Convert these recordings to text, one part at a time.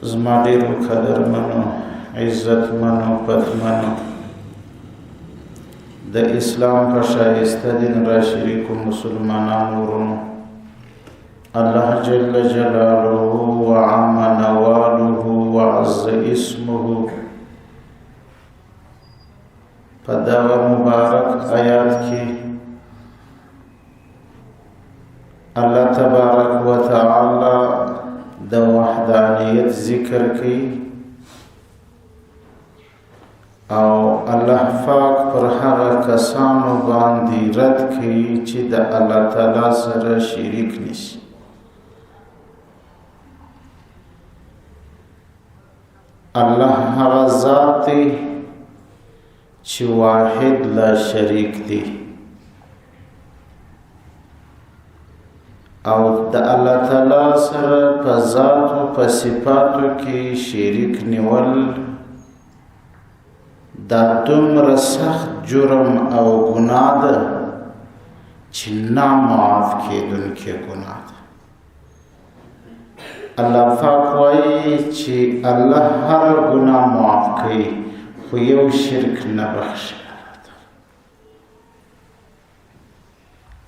زما ډېرو قدرمنو عزتمنو پتمنو د اسلام په ښایسته دین را شریکو مسلمانانو ورونو، الله جل جلاله وعم نواله وعز اسمه په دغه مبارک آیات کې الله تبارک وتعالی د وحدانیت ذکر کوي او الله پاک پر هغه کسانو باندې رد کوي چې د الله تعالی سره شریک نشي. الله هغه ذات دی چې واحد لا شریک دی او د الله تعالی سره په ذات او په صفاتو کې شریک نیول دا دومره سخت جرم او ګناه ده چې نامعاف کېدونکې ګناه ده. الله پاک وایي چې الله هر ګناه معاف کوي خو یو شرک نه بخښي.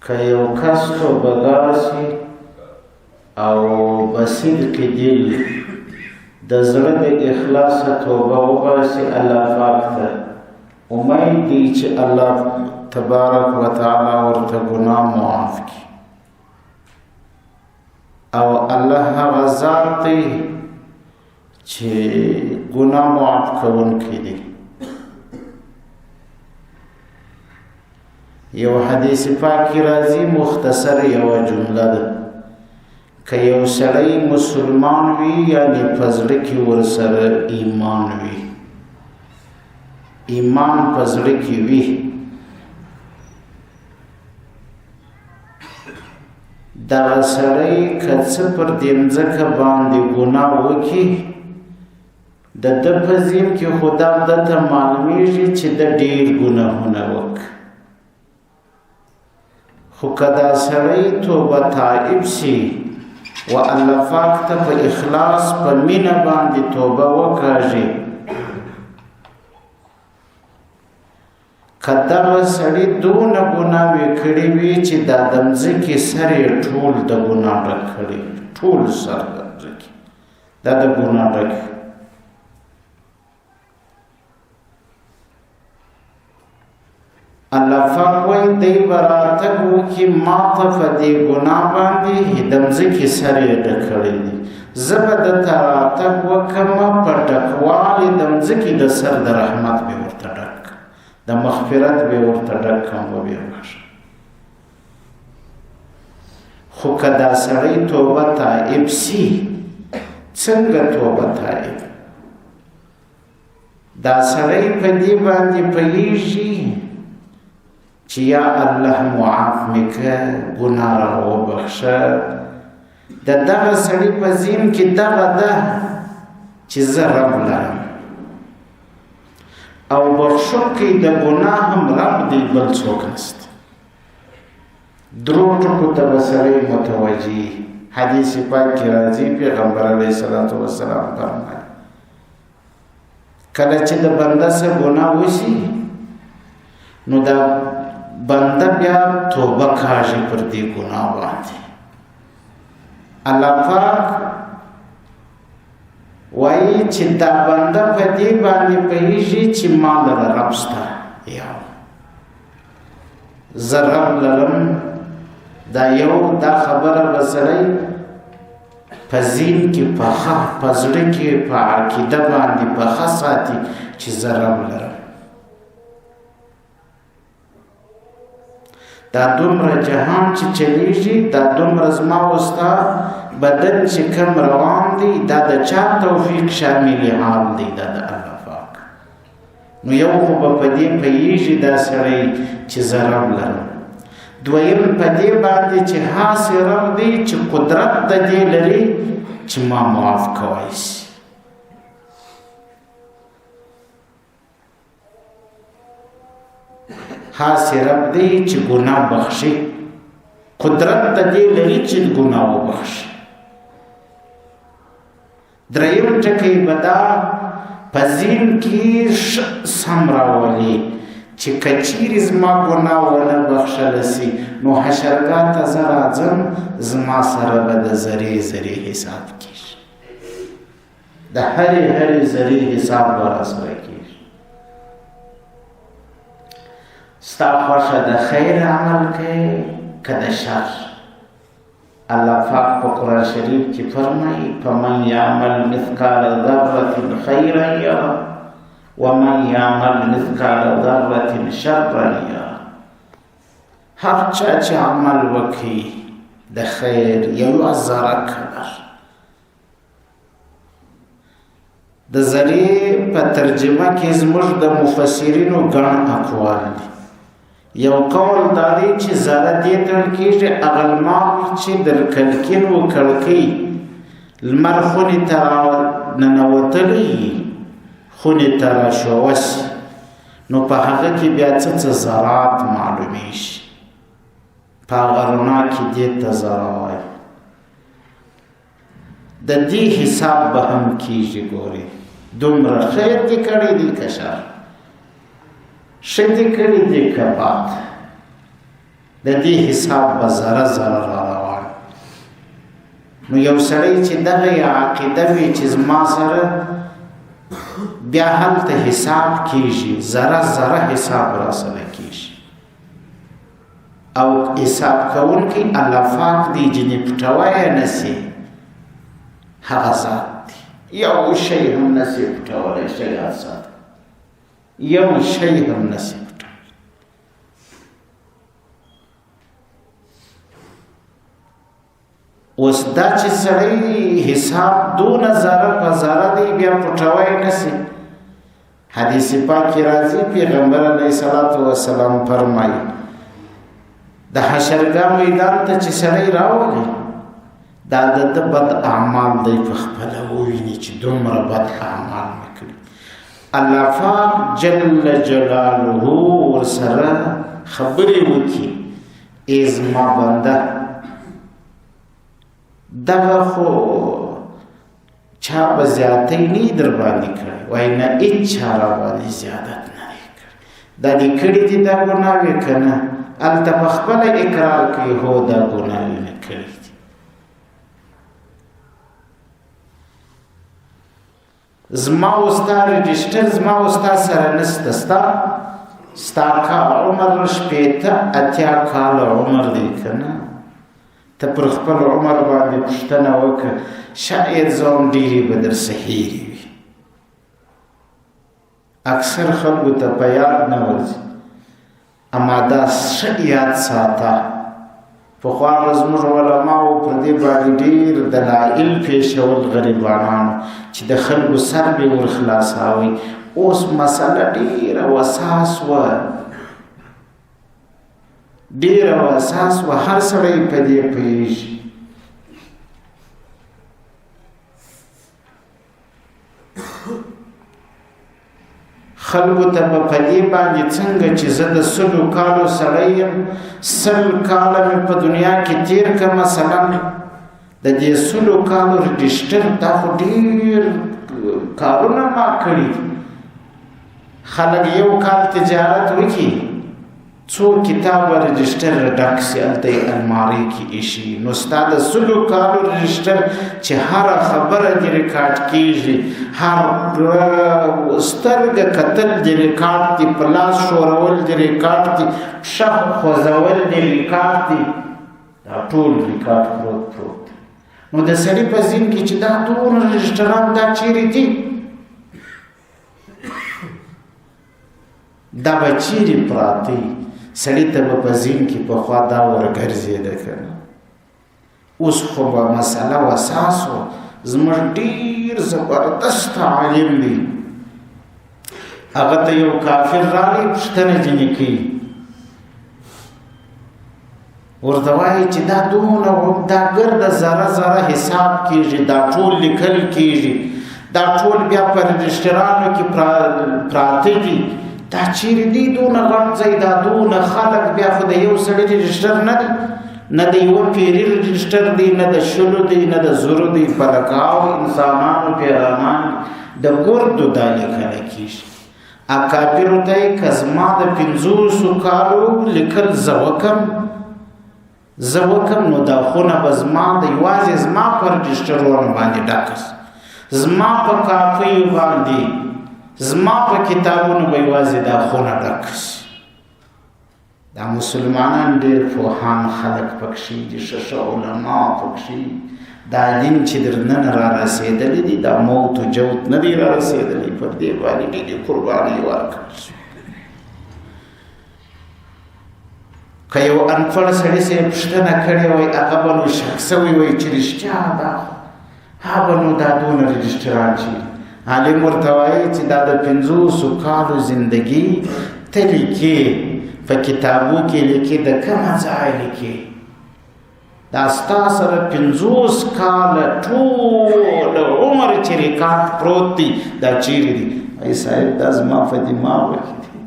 که یو کس توبه باسي او بصدق دل د زړه د اخلاصه توبه وباسي، الله پاک ته امید دی چې الله تبارک وتعالی ورته ګناه معاف کړي او الله هغه ذات دی چې ګناه معاف کوونکی دی. یو حدیث پاک راځي، مختصر یو جمله ده، که یو سړی مسلمان وي یعنی په زړه کې ورسره ایمان وي، ایمان په زړه کې وي، دغه سړی که څه پر دې مځکه باندې ګناه وکړي د ده په ذهن کې خو دا درته معلومیږي چې د ډېر ګناهونه وکړي. خو که دا سړی توبه تائب شي و الله پاک ته په اخلاص په مینه باندې توبه وکاږي، که دغه سړي دونه ګناوې کړي وي چې دا د مځکې سر یې ټول د ګناه ډک کړي، ټول سر د مځکې دا د ګناه ډک. الله پاک وایي دی به راتګ وکړي ما ته په دې ګناه باندې د مځکې سر یې ډک کړی دی، زه به درته راتګ وکړم په ډکوالي د مځکې د سر د رحمت به ورته ډک، د مغفرت به ورته ډک کړم وبې بخښم. خو که دا سړی توبه تائب سي، څنګه توبه تائب؟ دا سړی په دې باندې پوهېږي چې یا الله معاف مې که ګناه را وبخښه، د دغه سړي په ذهن کې دغه ده چې زه رب لرم او بخښونکی د ګناه هم رب دی، بل څوک نشته. درو ټکو ته به سړی متوجه. حدیث پاک کې راځي پیغمبر علیه الصلاة والسلام فرمایي کله چې د بنده څه ګناه وشي نو دا بنده بیا توبه کاږي پر دې ګناه باندې. الله پاک وایي چې دا بنده په دې باندې پوهېږي چې ما لره رب شته، یو زه رب لرم. دا یو دا خبره به سړی په ذهن کې پخه، په زړه کې په عقیده باندې پخه ساتي چې زه رب لرم. دا دومره جهان چې چلیږي، دا دومره زما او ستا بدن چې کم روان دی، دا د چا توفیق شامل حال دی؟ دا د الله پاک. نو یو خو به په دې پوهېږي دا سړی چې زه رب لرم، دویم په دې باندې چې هاسې رب دی چې قدرت د دې لري چې ما معاف کولی شي. هاسې رب دی چې ګناه بخښي، قدرت د دې لري چې ګناه وبخښي. دریم ټکی به دا په ذهن کې سم راولي چې که چیرې زما ګناه ونه بخښله سي نو حشرګاه ته زه راځم زما سره به د ذرې حساب کېږي، د هرې ذرې حساب به راسره کېږي. ستا خوښه د خیر عمل کوي که د شر؟ الله پاک په قرآن شریف کې فرمایي فمن یعمل مثقال ذرة خیرا یره ومن یعمل مثقال ذرة شرا یره. هر چا چې عمل وکړي د خیر یوه ذره قدر. د ذرې په ترجمه کې زموږ د مفسرینو ګڼ اقوال دي. یو قول دا دی چې ذره دې ته ویل کېږي هغه لمر چې در کړکین و کړکۍ لمر خونې ته راننوتلی خونې ته راشوه سي نو په هغه کې بیا څه ذرات معلومیږي، په هغه رڼا کې دې ته ذره وایي. د دې حساب به هم کېږي. ګورې دومره خیر دې کړی دی که شر، ښه دې کړي دي که بد، د دې حساب به ذره را روان. نو یو سړی چې دغه عقیده وي چې زما سره بیا هلته حساب کېږي، ذره حساب راسره کېږي، او حساب کوونکی الله پاک دی جنې پټوی نه سي، هغه ذات دی. یو شی هم نه سي پټولی، شی ذات یو شی هم نسی پټولی. اوس دا چې سړی حساب دونه ذره په ذره دی بیا پټوی نسی. حدیث پاک کې راځي پیغمبر علیه الصلاة والسلام فرمایي د حشرګاه میدان ته چې سړی راولي دا د ده بد اعمال دی په خپله وویني چې دومره بد اعمال مې کړي. الله پاک جل جلاله ورسره خبرې وکړي ای زما بنده دغه خو چا به زیاتی نه در باندې کړی، وایي نه هېڅ چا را باندې زیادت نه دی کړی. دا دې کړي دي دا ګناوې که نه؟ هلته په خپله اقرار کوي هو دا ګناوې مې کړي دي. زما او ستا رجسټر زما او ستا سره نسته. ستا عمر 80 کاله عمر دی که نه؟ ته پر خپل عمر باندې پوښتنه وکړه، شاید زه هم ډېرې به درڅه هېرې وي. اکثر خلکو ته په یاد نه ورځي، اما دا ښه یاد ساته. پخوا به زموږ علماو پر دې باندې ډېر دلایل پیښول غریبانانو چې د خلکو سر به ور خلاصاوي. اوس مسله ډېره وساس وه، ډېره وساس وه، هر سړی په دې پوهېږي. خلکو ته به په دې باندې څنګه چې زه د 100 کالو سړی یم، 100 کاله مې په دنیا کې تېر کړه، مثلا د دې 100 کالو رجسټر دا خو ډېر کارونه ما کړي. خلک یو کال تجارت وکړي، څو کتابه رجسټر ډک سي هلته یې المارۍ کې ایښي. نو ستا د 100 کالو رجسټر چې هره خبره دې ریکارډ کېږي، هر سترګه کتل دې ریکارډ دي، په لاس ښورول دې ریکارډ دي، پښه خوځول دې ریکارډ دي، دا ټول ریکارډ پروت دی. نو د سړي په ذهن کې چې دا ټول رجسټران دا چیرې دي، دا به چیرې پراته وي. سړي ته به په ذهن کې پخوا دا ورګرځېده که نه؟ اوس خو به مسله وساس و. زموږ ډېر زبردست عالم دی، هغه ته یو کافر راغی پوښتنه ځینې کوي، ورته وایي چې دا دونه دا ګرده ذره حساب کېږي، دا ټول لیکل کېږي، دا ټول بیا په رجسټرانو کې پراته دي، دا چیرې دی دونه غټ ځای، دا دونه خلک، بیا خو د یو سړي رجسټر نه دی. نه د یوه پیري رجسټر دی، نه د شلو دی، نه د زرو دی، په لکاو انسانانو پیغامان د ګردو دا لیکلی کېږي. اکابرو ته یې که زما د 50 کالو لیکل زه وکم نو دا خونه به زما د یوازې زما په رجسټرونو باندې ډکه شي، زما په کاپیو باندې، زما په کتابونو به یوازې دا خونه ډکه شي. دا مسلمانان ډېر پوهان خلک پکښې دي، ښه علما پکښې. دا دین چې در نن را رسېدلی دی، دا موت و جوت نه دی را رسېدلی، پر دې باندې ډېرې قربانۍ ورکړل شوې. که یو انپړ سړي صاحب پوښتنه کړې وای، هغه به نو شک سوی وای چې رښتیا دا هغه نو دا دونه رجسټران چېرې. عالم ورته وایي چې دا د 50 کالو زندګي ته لیکې، په کتابو کې لیکې، د کومه ځای لیکې؟ دا ستا سره 50 کاله ټول عمر چې ریکارډ پروت دی، دا چیرې دی؟ وایي صاحب دا زما په دماغو کې دی.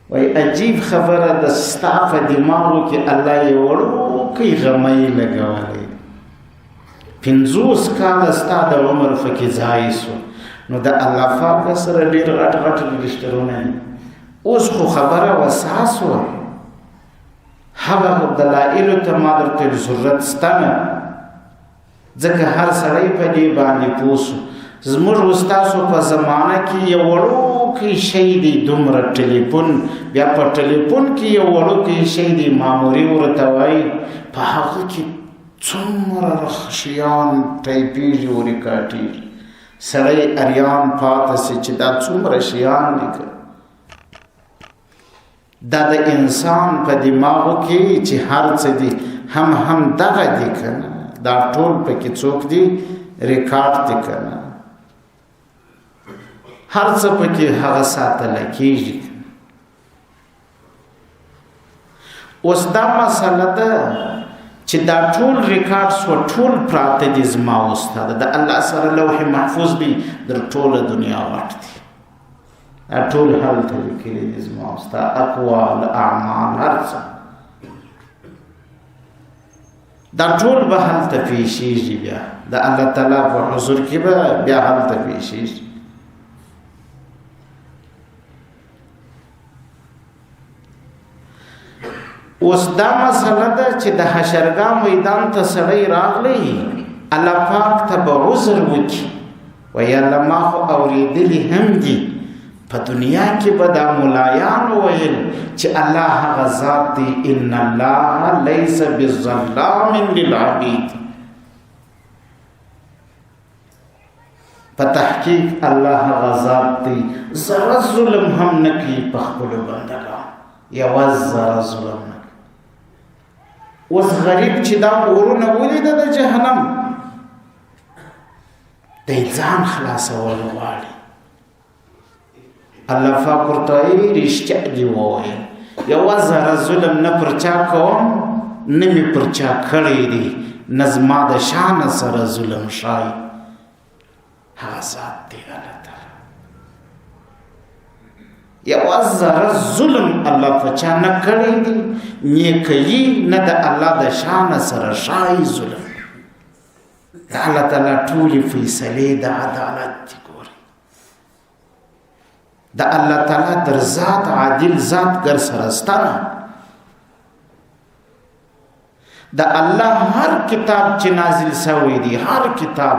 وایي عجیب خبره ده، ستا په دماغو کې الله یې وړوکی غمی لګولی، 50 کاله ستا د عمر پکې ځای سو. نو د الله پاک سره ډېر غټ رجسټرونه دي. اوس خو خبره وساس وه، هغه دلایلو ته ما درته ضرورت شته نه، ځکه هر سړی په دې باندې پوه سو. زموږ استاسو په زمانه کې یو وړوکی شی دی، دومره ټلیفون، بیا په ټلیفون کې یو وړوکی شی دی، ماموري ورته وایي، په هغه کې څومره شیان ټایپېږي او ریکارډېږي. سړی اریان پاته سي چې دا څومره شیان لیکل. دا د انسان په دماغو کې چې هر څه دي هم دغه دي که نه، دا ټول پکې څوک دي ریکارډ دي که نه، هر څه پکې هغه ساتلی کېږي. اوس دا مسله ده چې دا ټول ریکارډ سوه، ټول پراته دي زما استاده، د الله سره لوح محفوظ دی، در ټوله دنیا غټ دي، دا ټول هلته لیکلي دي زما ستا اقوال، اعمال، هر څه دا ټول به هلته پیښیږي. بیا د الله تعالی په حضور کې به بیا هلته پیښیږي. اوس دا مسله ده چې د حشرګاه میدان ته سړی راغلی، الله پاک ته به عذر وکړي، وایي الله ما خو اورېدلي هم دي، په دنیا کې به دا ملایانو ویل چې الله هغه ذات دی، ان الله لیس بظلام للعبید. په تحقیق الله هغه ذات دی، ذره ظلم هم نه کوي په خپلو بندګانو، یوه ذره ظلم نه. اوس غریب چې دا اورونه ولیده د جهنم، دی ځان خلاصول غواړي. الله پاک ورته وایي رښتیا دې ووایه، یوه ذره ظلم نه پر چا کوم، نه مې پر چا کړی دی، نه زما د شانه سره ظلم ښایي. هغه ذات دی الله تعالی. یوه ذره ظلم الله په چا نه کړی دی، نیکیي نه د الله د شانه سره ښایي ظلم. د الله تعالی ټولې فیصلې د عدالت دي. د الله تعالی در ذات عادل ذات گر سرستانه. د الله هر کتاب چې نازل شوی دی، هر کتاب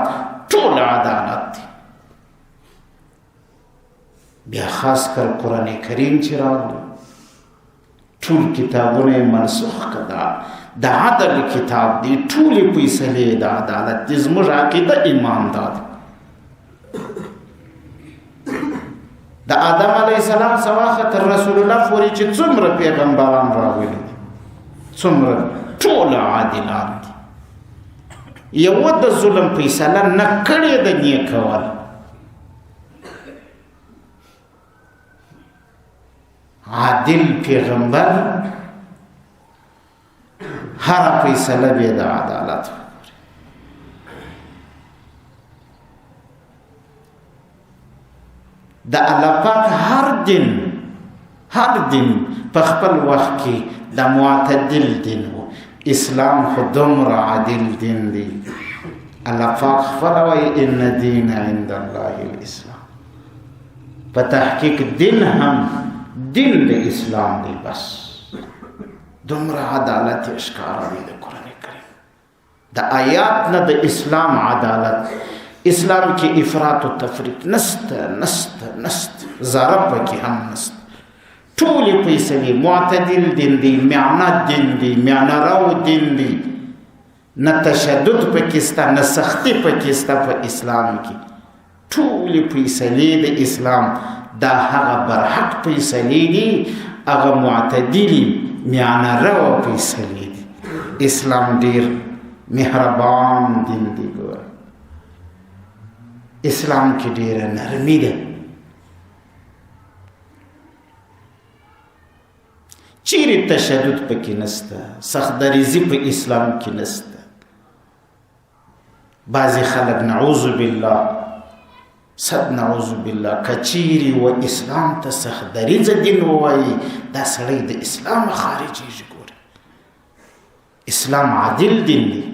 ټول عدالت دی. بیا خاص کر قرآن کریم چې راغلی، ټول کتابونه منسوخ کړه، د عدل کتاب دی، ټولې فیصلې د عدالت دي. زموږ عقیده ایمان ده. د آدم علیه السلام څخه تر رسول الله پورې چې څومره پیغمبران راغلي دي، څومره ټول عادلان دي. یو د ظلم فیصله نه کړې ده نیکول. عادل پیغمبر هر فیصله به د عدالت. د الله پاک هر دین په خپل وخت کې د معتدل دین و. اسلام خو دومره عادل دین دی. الله پاک خپله وایي ان دین عند الله الاسلام. په تحقیق دین هم دین د اسلام دی. بس دومره عدالت یې ښکاره دی د قرآن کریم. د آیات نه د اسلام عدالت. اسلام کې افراط و تفریط نسته ذره پکې هم نسته. ټولې فیصلې معتدل دین دی، معند دین دی، معنا رو دین دی. نه تشدد پکې سته، نه سختي پکې سته په اسلام کې. ټولې فیصلې د اسلام دا هغه برحق فیصلې دي، هغه معتدلي معنا رو فیصلې دي. اسلام ډېر مهربان دین دی. ګوره اسلام کې ډېره نرمي ده. چیرې تشدد پکې نسته، سخت دریزي په اسلام کې نسته. بعضې خلک نعوذ بالله صد نعوذ بالله کچیرې و اسلام ته سخت دریځه دین ووایي، دا سړی د اسلام خارجېږي. ګوره اسلام عادل دین دی.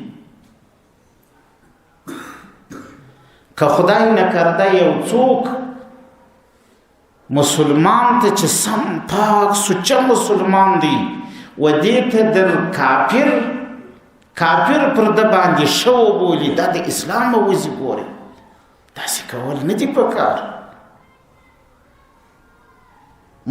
که خدای نکرده یو څوک مسلمان ته چې سم پاک سوچه مسلمان دی و دې ته در کافر پر ده باندې شو بولي، دا د اسلام وځي. ګورې داسې کول نه دي پکار.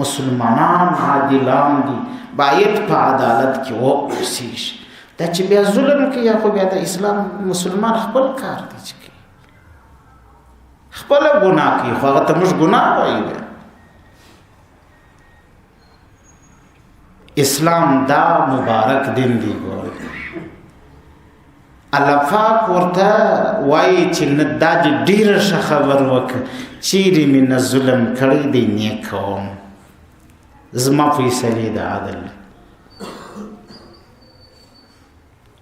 مسلمانان عادلان دي، باید په عدالت کې واوسېږي. دا چې بیا ظلم کوي یا خو بیا د اسلام مسلمان خپل کار دی چې کوي، خپله ګناه کوي، خو هغه ته موږ ګناه وایو. اسلام دا مبارک دین دی. ګوره الله پاک ورته وایي چې نه دا دې ډېره ښه خبر وکړه، چیرې مې نه ظلم کړی دی نیک کوم، زما فیصلې د عدل.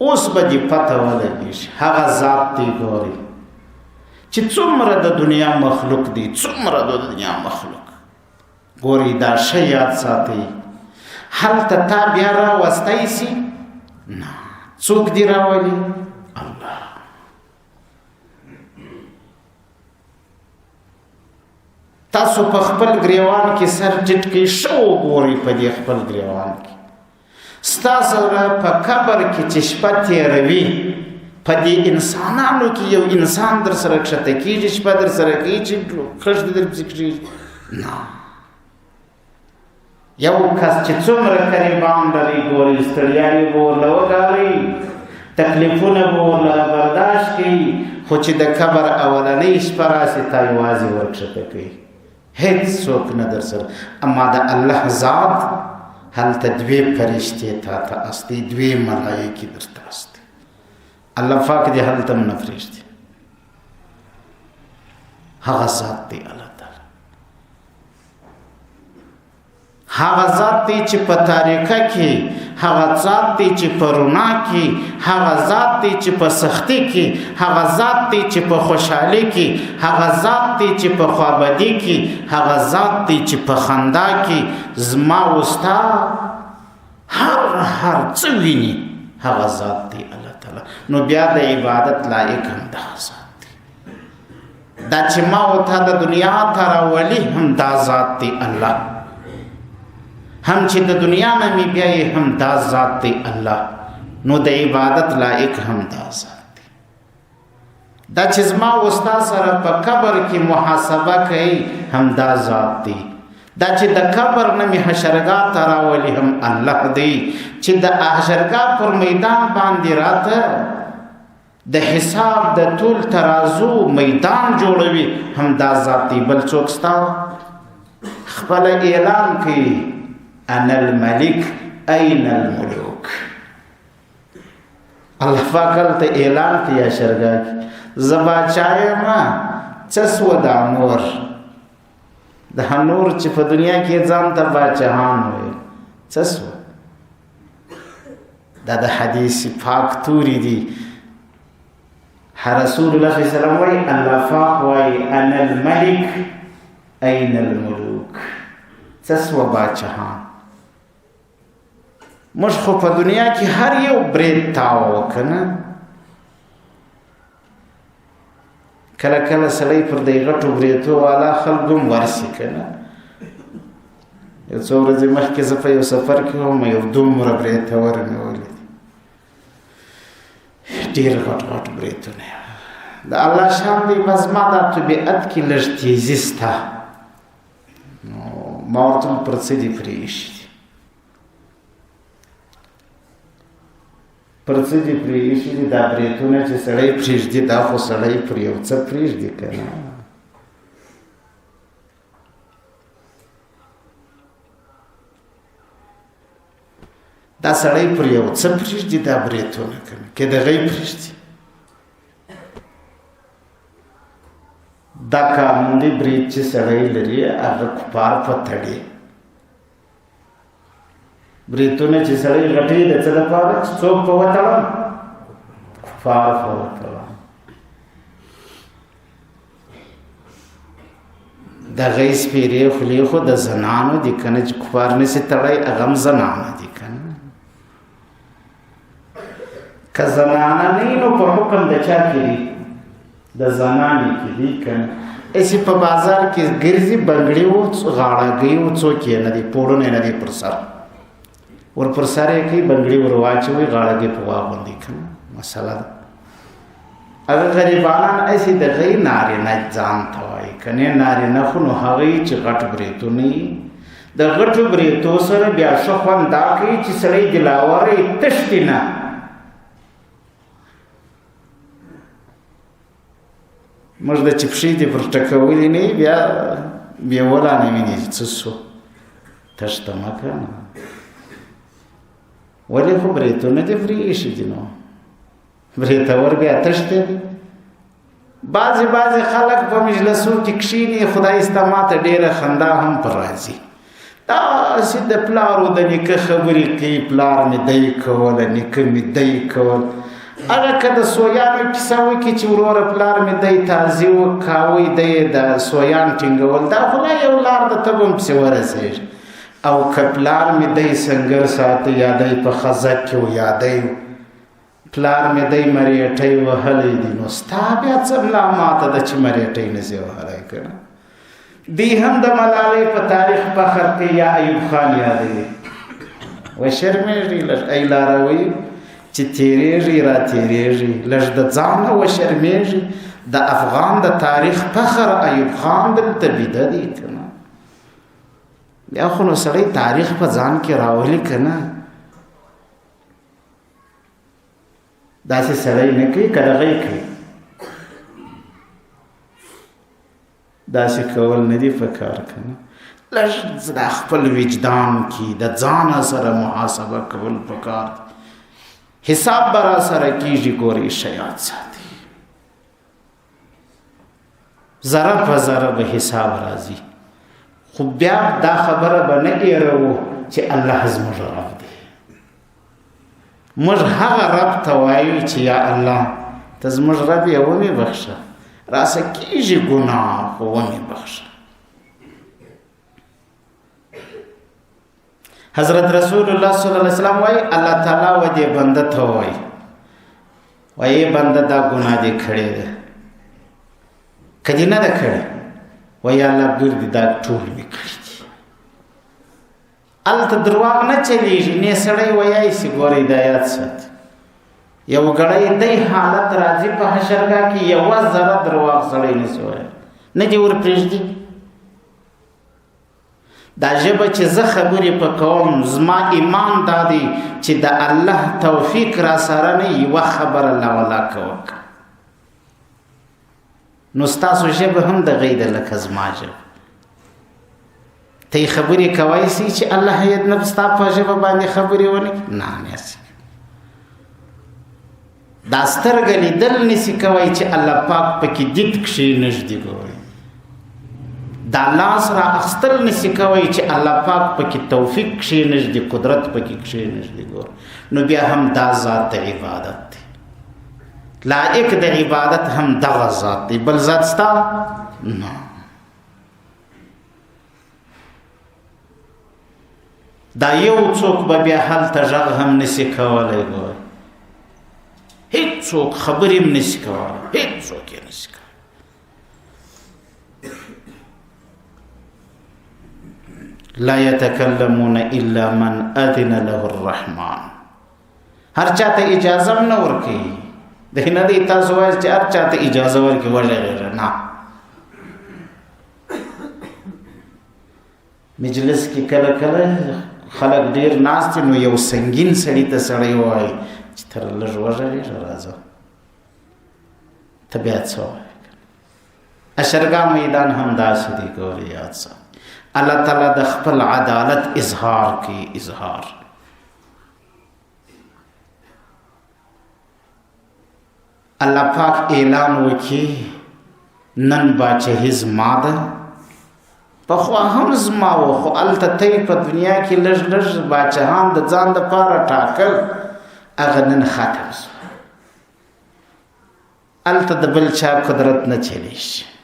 اوس به دې پته ولګېږي هغه ذات دی. ګورې چې څومره د دنیا مخلوق دی، څومره د دنیا مخلوق. ګورې دا ښه یاد ساتئ. هلته تا بیا راوستی سي؟ نه. څوک دی راولي؟ الله. تاسو په خپل ګریوان کې سر ټیټ کړئ، ښه وګورئ په دې خپل ګریوان کې. ستاسو په قبر کې چې شپه تېروي، په دې انسانانو کې یو انسان در سره کښته کېږي، شپه در سره کوي چې خښ دې در پسې کېږي؟ نه. یو کس چې څومره قریبان لري، ګورئ ستړیاوې به ورله وګالئ، تکلیفونه به ورله برداشت کوي، خو چې د قبر اولنۍ شپه راسي تا یوازې ورکښته کوي، هیڅ څوک نه در سره. اما د الله ذات هلته دوې فرشتې تا ته استي، دوې ملایکې درته استي. الله پاک دې هلته هم نه پرېږدي. هغه ذات دی الله تعالی. هغه ذات دی چې په تاریکه کې، هغه ذات دی چې په رڼا کې، هغه ذات دی چې په سختي کې، هغه ذات دی چې په خوشحالي کې، هغه ذات دی چې په خوابدي کې، هغه ذات دی چې په خندا کې زما وستا هر څه ویني. هغه ذات دی الله تعالی. نو بیا د عبادت لایق هم دا ذات دی. دا چې ما او تا د دنیا ته راولي هم دا ذات دی الله. هم چې د دنیا نه مې بیایې هم دا ذات دی الله. نو د عبادت لایق هم دا ذات دی. دا چې زما وستا سره په قبر کې محاسبه کوي هم دا ذات دی. دا چې د قبر نه مې حشرګاه ته راولي هم الله دی. چې د حشرګاه پر میدان باندې راته د حساب د طول ترازو میدان جوړوي هم دا ذات دی. بل څوک ستا خپل اعلان کوي انا الملک این الملوک. الله پاک هلته اعلان کوي حشرګاه کې زه باچا یم، څه سوه دا نور، دا نور چې په دنیا کې ځان ته باچاهان ویل څه سوه. دا د حدیث پاک توري دي. رسول الله صلی الله علیه وسلم وایي الله پاک وایي انا الملک این الملوک، څه سوه باچاهان. موږ خو په دنیا کې هر یو برید تاو وکنه کله کله سړی پر دې غټو بریتو والا خلکو هم ورسي کنه یو څو ورځې مخکې زه په یو سفر کې وم یو دومره بریتور مې ولید ډېر غټ غټ بریتونه د الله شان دی بس ما دا طبیعت کې لږ تیزي سته نو ما ورته پر څه دي پرېښي پر څه دي پرېښي دي دا بریتونه چې سړی پرېږدي دا خو سړی پر یو څه پرېږدي که نه دا سړی پر یو څه پرېږدي دا بریتونه که نه که دغه یې پرېږدي دا قانوني برید چې سړی لري هغه کفار په تړي بریتونه چې سړی غټي د څه لپاره چې څوک په وتړم کفار په وتړم دغه سپیرې خولې خو د زنانو دي که نه چې کفار نسي تړی هغه هم زنانه دي که نه که زنانه نه وي نو په حکم د چا کې دي د زنانې کې دي که نه ایسې په بازار کې ګرځي بنګړي و غاړګۍ و څوک یې نه دي پوړونه نه دي پر سر ور پر سر یې کوي بنګړي ور واچوي غاړګۍ په واغوندي که نه مسله ده هغه غریبانان ایسې دغه یې نارینه ځان ته وایي که نه نارینه خو نو هغه یې چې غټ بریتونه یي د غټو بریتو سره بیا ښه خوند دا کوي چې سړی دلاور یې تښتي نه موږ د چې پښې دې پر ټکولې نه بیا ولا نه ویني څه سو تښته مه که نه ولې خو بریتونه دې پرېښي دي نو بریتور بیا تښتې دي بعضې خلک په مجلسو کې کښېني خدای سته ماته ډېره خندا هم پر راځي داسې د پلارو د نیکه خبرې کوي پلار مې دی کول نیکه مې دی کول هغه که د سویانو کیسه وکړي چې وروره پلار مې دی تازي وکاوی دی د سویان ټینګول دا خو لا یو لار د ته به هم پسې ورسېږي او که پلار مې دی سنګر ساته یا دی په خزک کې و یا دی پلار مې دی مریټۍ وهلی دي نو ستا بیا څه ملا ماته ده چې مریټۍ نسې وهلی که نه دی هم د ملالۍ په تاریخ فخر کوي یا ایوب خان یادوي وشرمېږي لږ ای لاروي چې تیریږي را تیریږي لږ د ځانه وشرمېږي د افغان د تاریخ فخر ایوب خان دلته بیده دی که نه بیا خو نو سړی تاریخ په ځان کې راولي که نه داسې سړی نه کوي که دغه یې کوي داسې کول نه دي په کار که نه لږ د خپل وجدان کې د ځانه سره محاسبه کول په کار حساب به را سره کېږي ګورې ښه یاد ساتي ذره په ذره به حساب راځي خو بیا دا خبره به نه ایروو چې الله زموږ رب دی موږ هغه رب ته وایو چې یا الله ته زموږ رب یې ومې بخښه راسه کېږي ګناه خو ومې بخښه حضرت رسول الله صلی الله علیه وسلم وایي الله تعالی و دې بنده ته وایي وایي بنده دا ګناه دې کړې ده که دې نه ده کړې وایي الله ګردي دا ټول مې کړي دي هلته درواغ نه چلېږي نه سړی ویای سي ګورئ دا یاد ساتي یو ګړی دی حالت راځي په حشرګاه کې یوه ذره درواغ سړی نه سي ویلی نه دې ور پرېږدي دا ژبه چې زه خبرې په کوم زما ایمان دا دی چې د الله توفیق را سره نه یوه خبره لولاکه وکړه نو ستاسو ژبه هم دغې ده لکه زما ژبه ته یې خبرې کوی سي چې الله یې نه ستا په ژبه باندې خبرې ونه کړي نه نسي دا سترګه لیدل نسي کوی چې الله پاک پکې دید کښېنږدي ګورئ دا لاس را اخستل نسی کوي چې الله پاک پکې توفیق کښېنږدي قدرت پکې کښېنږدي ګور نو بیا هم دا ذات د عبادت دی لایق د عبادت هم دغه ذات دی بل ذات ستا نه دا یو څوک به بیا هلته غږ هم نشي کولی ګورئ هیڅوک خبرې هم نشي کولی هیڅوک یې نشي کولی لا يتكلمون الا من اذن له الرحمن هر چاته اجازه نه ورکوي دغه نه دی تاسو وایئ چې هر چاته اجازه ورکوي وغیره نه مجلس کې کله کله خلک ډیر ناست نو یو سنگین سړي ته سړی وایي چې تر لږ وغږېږه راځه ته بیا څه وایې اشرګاه میدان هم داسې دی ګورې یاد ساتئ اللہ تعالیٰ د خپل عدالت اظہار کی اظہار اللہ پاک اعلان وکي نن باچهی زما ده پخوا هم زما و خو الته تی په دنیا کې لږ لږ باچهان د ځان دپاره ټاکل هغه نن ختم شو الته د بل چا قدرت نه چلیږي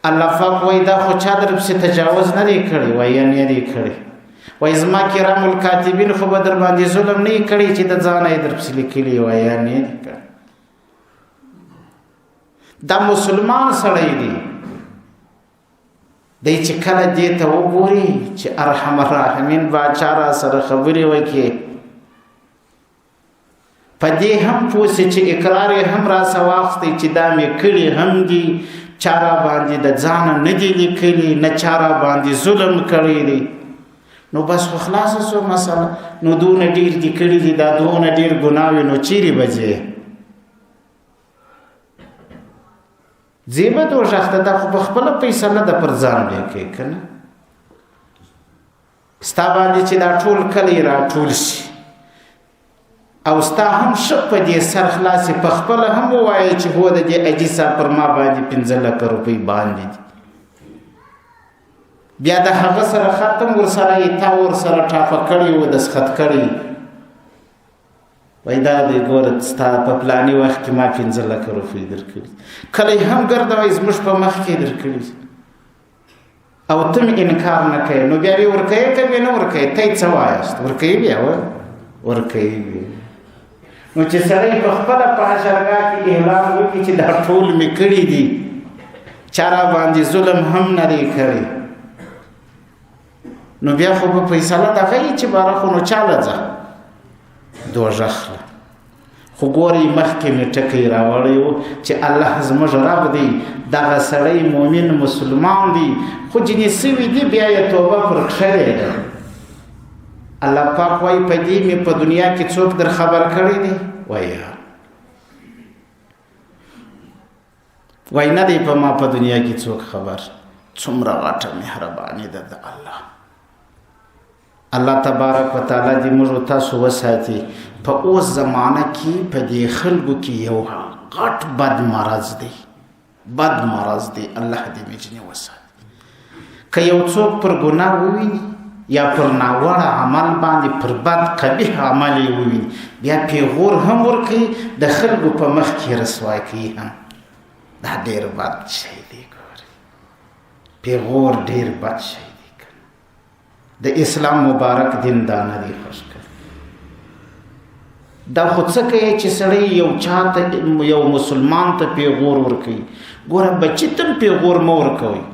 الله پاک وای دا خو چا در پسې تجاوز نه دی کړی وای نه دی کړی وای زما کرام الکاتبین خو به در باندې ظلم نه کړی چې د ځانه یې در پسې لیکلي وای نه دی کړی دا مسلمان سړی دی دی چې کله دې ته وګوري چې ارحم الراحمین باچا را سره خبرې وکړي په دې هم پوه سي چې اقرار یې هم راسه واخیستی چې دا مې کړي هم دي چارا باندې د ځانه نه دي لیکلي نه چارا باندې ظلم کړی دی نو بس خو خلاصه شو مسله نو دونه ډیر دي کړي دي دا دونه ډیر ګناه وي نو چیرې به ځې ځې به دوژخ ته دا خو په خپله فیصله ده پر ځان لیکې که نه ستا باندې چې دا ټول کلی راټول شي او ستا هم ښه په دې سر خلاصې په خپله هم ووایې چې هو د دې اجي صاحب پر ما باندې 15 لکه روپۍ باندې دي بیا د هغه سره ختم ورسره یې تا ورسره ټافه کړی و دسخط کړی وایي دا دی ګوره ستا په پلاني وخت کې ما 15 لکه روپۍ درکړي کله یې هم ګرده وایي زموږ په مخ کې درکړي او ته مې انکار نه کوې نو بیا یې ورکوې که بیا نه ورکوې ته یې څه وایاست ورکوې بیا ورکوې بیا نو چې سړی په خپله په حشرګاه کې اعلان وکړي چې دا ټول مې کړي دي چا را باندې ظلم هم نه دی کړی نو بیا خو به فیصله دغه یي چې باره خو نو چاله ځه دوژخ له خو ګورئ مخکې مې ټکی راوړی و چې الله زموږ رب دی دغه سړی مؤمن مسلمان دی خو جنې سوي دي بیا یې توبه پر کښلې ده الله پاک وای په دې مې په دنیا کې څوک در خبر کړی دی وای نه دی په ما په دنیا کې څوک خبر څومره غټه مهرباني ده د الله الله تبارک وتعالی دې موږ تاسو وساتي په اوس زمانه کې په دې خلکو کې یو غټ بد مرض دی الله دې موږ نه وساتي که یو څوک پر ګناه وویني یا پر ناوړه عمل باندې پر بد قبیح عمل یې وویني بیا پیغور هم ورکوي د خلکو په مخ کې رسوا کوي هم دا ډېر بد شی دی ګورې پیغور ډېر بد شی دی د اسلام مبارک دین دا نه دی خوښ کړی دا خو څه کوي چې سړی یو چاته یو مسلمان ته پیغور ورکوي ګوره بچي ته پیغور مه ورکوئ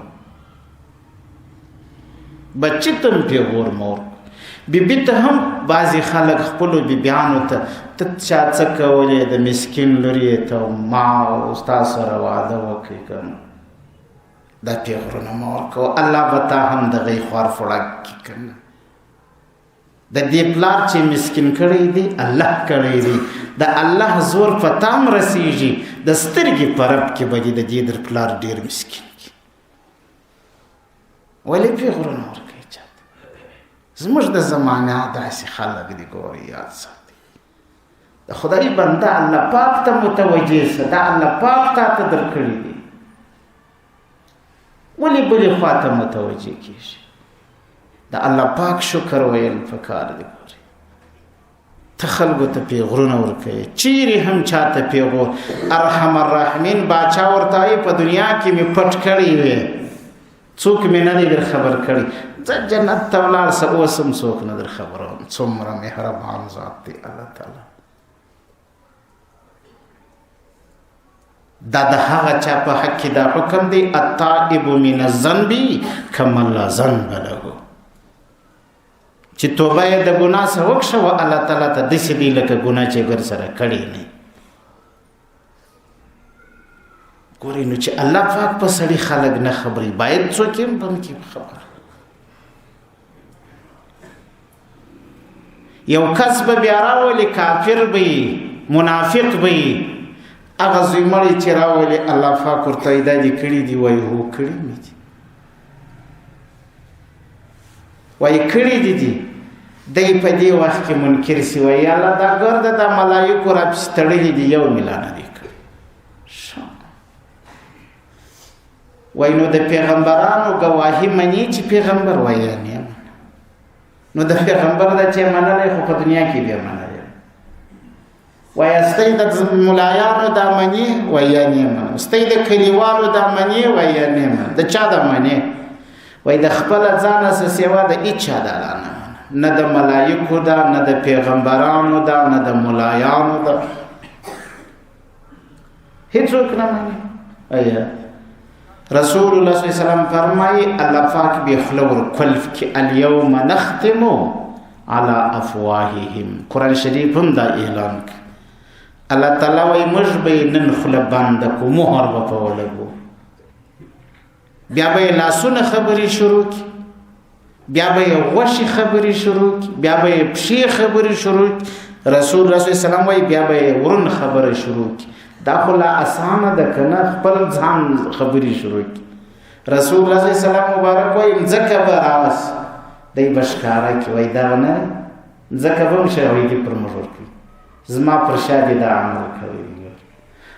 بچی تم پیغور مور بیبی ته هم بعضی خلک خپلو بیبیانو ته ته چا څه کولی د مسکین لور یې ته ما ستا سره واده وکړي که دا پیغورونه مه ورکوه الله به تا هم د هغې خوار فړک کړي که نه د دې پلار چې مسکین کړی دی الله کړی دی د الله زور په تا هم رسیږي د سترګې په رب کې به دې د دې در پلار ډېر مسکین ولې پیغورونه ورکوي چاته زموږ د زمانه داسې خلک دي ګورې یاد ساتي د خدای بنده الله پاک ته متوجه شه دا الله پاک تا ته درکړي دي ولې بلې خوا ته متوجه کېږي د الله پاک شکر ویل پکار دی ګورې ته خلکو ته پیغورونه ورکوي چیرې هم چاته پیغور ارحم الراحمین باچا ورته وایي په دنیا کې مې پټ کړی وی څوک مې نه دی در خبر کړي زه جنت ته ولاړ سه اوس هم څوک نه در خبروم څومره مهربان ذات دی الله تعالی دا د هغه چا په حق کې دا حکم دی التائب من الذنب کمن لا ذنب له چې توبه یې د ګناه څخه وکړه و الله تعالی ته داسې دی لکه ګناه چې ګر سره کړی نه ګورې نو چې الله پاک په سړي خلک نه خبري باید څوک هم په کې خبر یو کس به بیا راولي کافر به منافق به هغه زوی مړی چې راولي الله پاک ورته دا دې کړي دي وایي هو کړي مې دي وایي کړي دي دی په دې وخت کې منکر سي وایي الله دا ګرده دا ملایکو راپسې تړلي دي یو ملا نه دي کړي وایي نو د پیغمبرانو ګواهي مني چې پیغمبر وایي نه نو د پیغمبر دا چې منلی خو په دنیا کې بیا منلی وایي استئ د ملایانو دا مني وایي نه منم استئ د کلیوالو دا مني وایي نه منم د چا دا مني وایي د خپله ځانه څه سیوا د هېچا دا نه منم نه د ملایکو دا نه د پیغمبرانو دا نه د ملایانو دا هیڅوک نه مني ایا رسول الله صلی الله علیه وسلم فرمایي الله پاک به خوله ورکولف کې الیوم نختم على افواههم قرآن شریف هم دا اعلان کړ الله تعالی وایي موږ به نن خوله بنده کو مهر به په ولګو بیا به یې لاسونه خبرې شروع کړي بیا به یې غوښې خبرې شروع کړي بیا به یې پښې خبرې شروع کړي رسول الله صلی الله علیه وسلم وایي بیا به یې ورون خبرې شروع کړي دا خو لا اسانه ده که نه خپل ځان خبرې شروع کړي رسول الله صلی الله علیه وسلم مبارک وایي مځکه به راوس دی به ښکاره کړي وایي دغه نه ځکه به هم شوی دي پر موږ ورکوي زما پر شا دې دا عمل کوي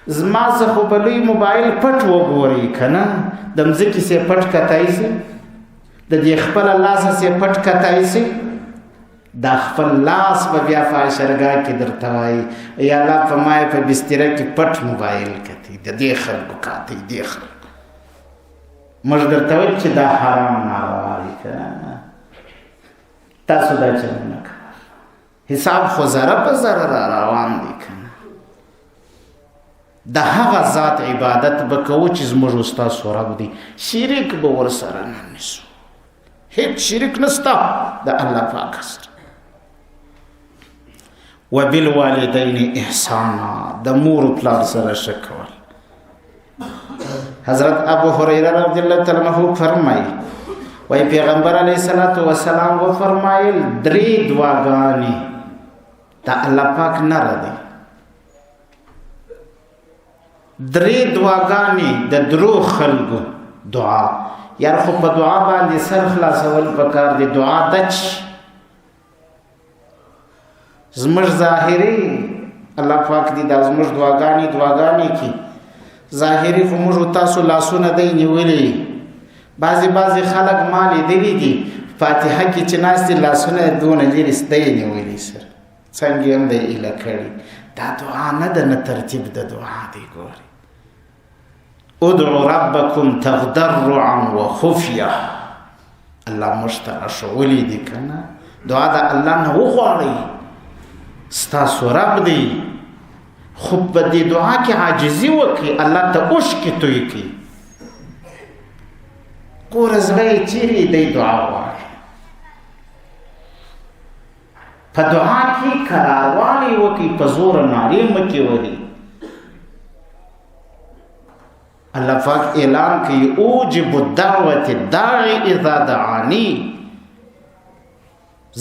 زما څخه به لوی موبایل پټ وګورئ که نه د مځکې سې پټ کتای سي د دې خپله لاسه سې پټ کتای سي دا خپل لاس به بیا په عشرګاه کې درته وایي یا الله په ما یې په بستره کې پټ موبایل کتي د دې خلکو کاتی دې خلکو موږ درته وایو چې دا حرام ناروا دی که تاسو دا چلونه کوئ حساب خو ذره په ذره را روان دی که نه د هغه ذات عبادت به کوو چې زموږ ستاسو رب دی شریک به ورسره نه نیسو هیڅ شریک نسته د الله پاک سره وبالوالدین احسانا د مور پلار سره ښه کول حضرت ابو هریره رضی الله تعالی عنہ فرمایي وایي پیغمبر علیه الصلاة والسلام وفرمایل درې دعاګانې د الله پاک نه ردی درې دعاګانې د درو خلکو دعا یار خو په دعا باندې سر خلاصول پکار دی دعا دچ زموږ ظاهري الله پاک دې دا زموږ دعاګانې کی ظاهري خو موږ تاسو لاسونه دی نیولې بعضې خلک ما لیدلي دي فاتحه کې چې ناست دي لاسونه دونه لرې دی نیولي سره څنګه هم دی ایله کړي دا دعا نه ده نه ترتیب د دعا دی ګوري ادعو ربکم تضرعا وخفیه الله موږ ته راښولی دي که نه دعا د الله نه وغواړئ ستاسو رب دی خو په دې دعا کې عاجزي وکړئ الله ته اوښکې توی کړئ ګوره زړه یې چیرې دی دعا غواړي په دعا کې قراروالی وکړئ په زوره نارې مه کې وهئ الله پاک اعلان کوي اوجب الدعوة الداعي اذا دعاني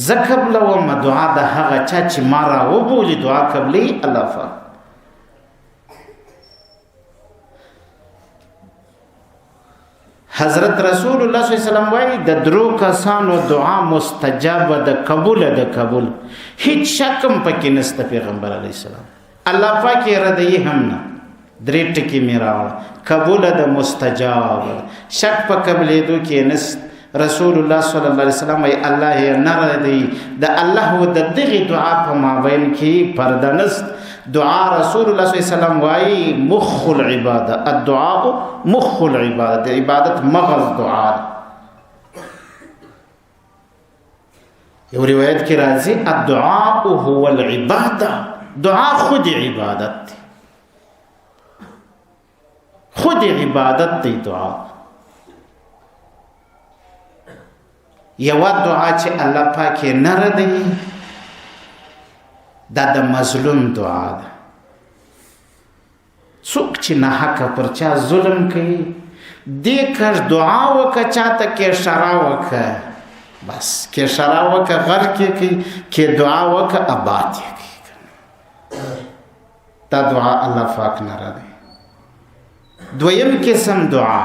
زه قبلوم دعا د هغه چا چې ما راوبولي دعا قبلوي الله پاک حضرت رسول الله صلی الله علیه وسلم وایي د درو کسانو دعا مستجابه د قبول هیڅ شک هم پکې نسته پیغمبر علیه السلام الله پاک یې ردوي هم نه درې ټکي مې راوړه قبول د مستجاب شک په قبلېدو کې نست رسول الله صلی الله علیه وسلم وایي الله یې نه ردوي د الله و د دغې دعا په مابین کې پرده نست دعا رسول الله صلی الله علیه وسلم وایي مخ العباده، الدعاء مخ العباده، د عبادت مغز دعا. یو روایت کې راځي الدعاء هو العباده، دعا خود عبادت دی، خود عبادت دی دعا. یو دعا چې الله پاک یې نه ردوي دا د مظلوم دعا ده. څوک چې ناحقه پر چا ظلم کوي دې کړ دعا وکړه، چاته کې اشاره وکړه، بس کې اشاره وکړه غر کې کوي، کې دعا وکړه آباد یې کوي. دا دعا الله پاک نه ردوي. دویم قسم دعا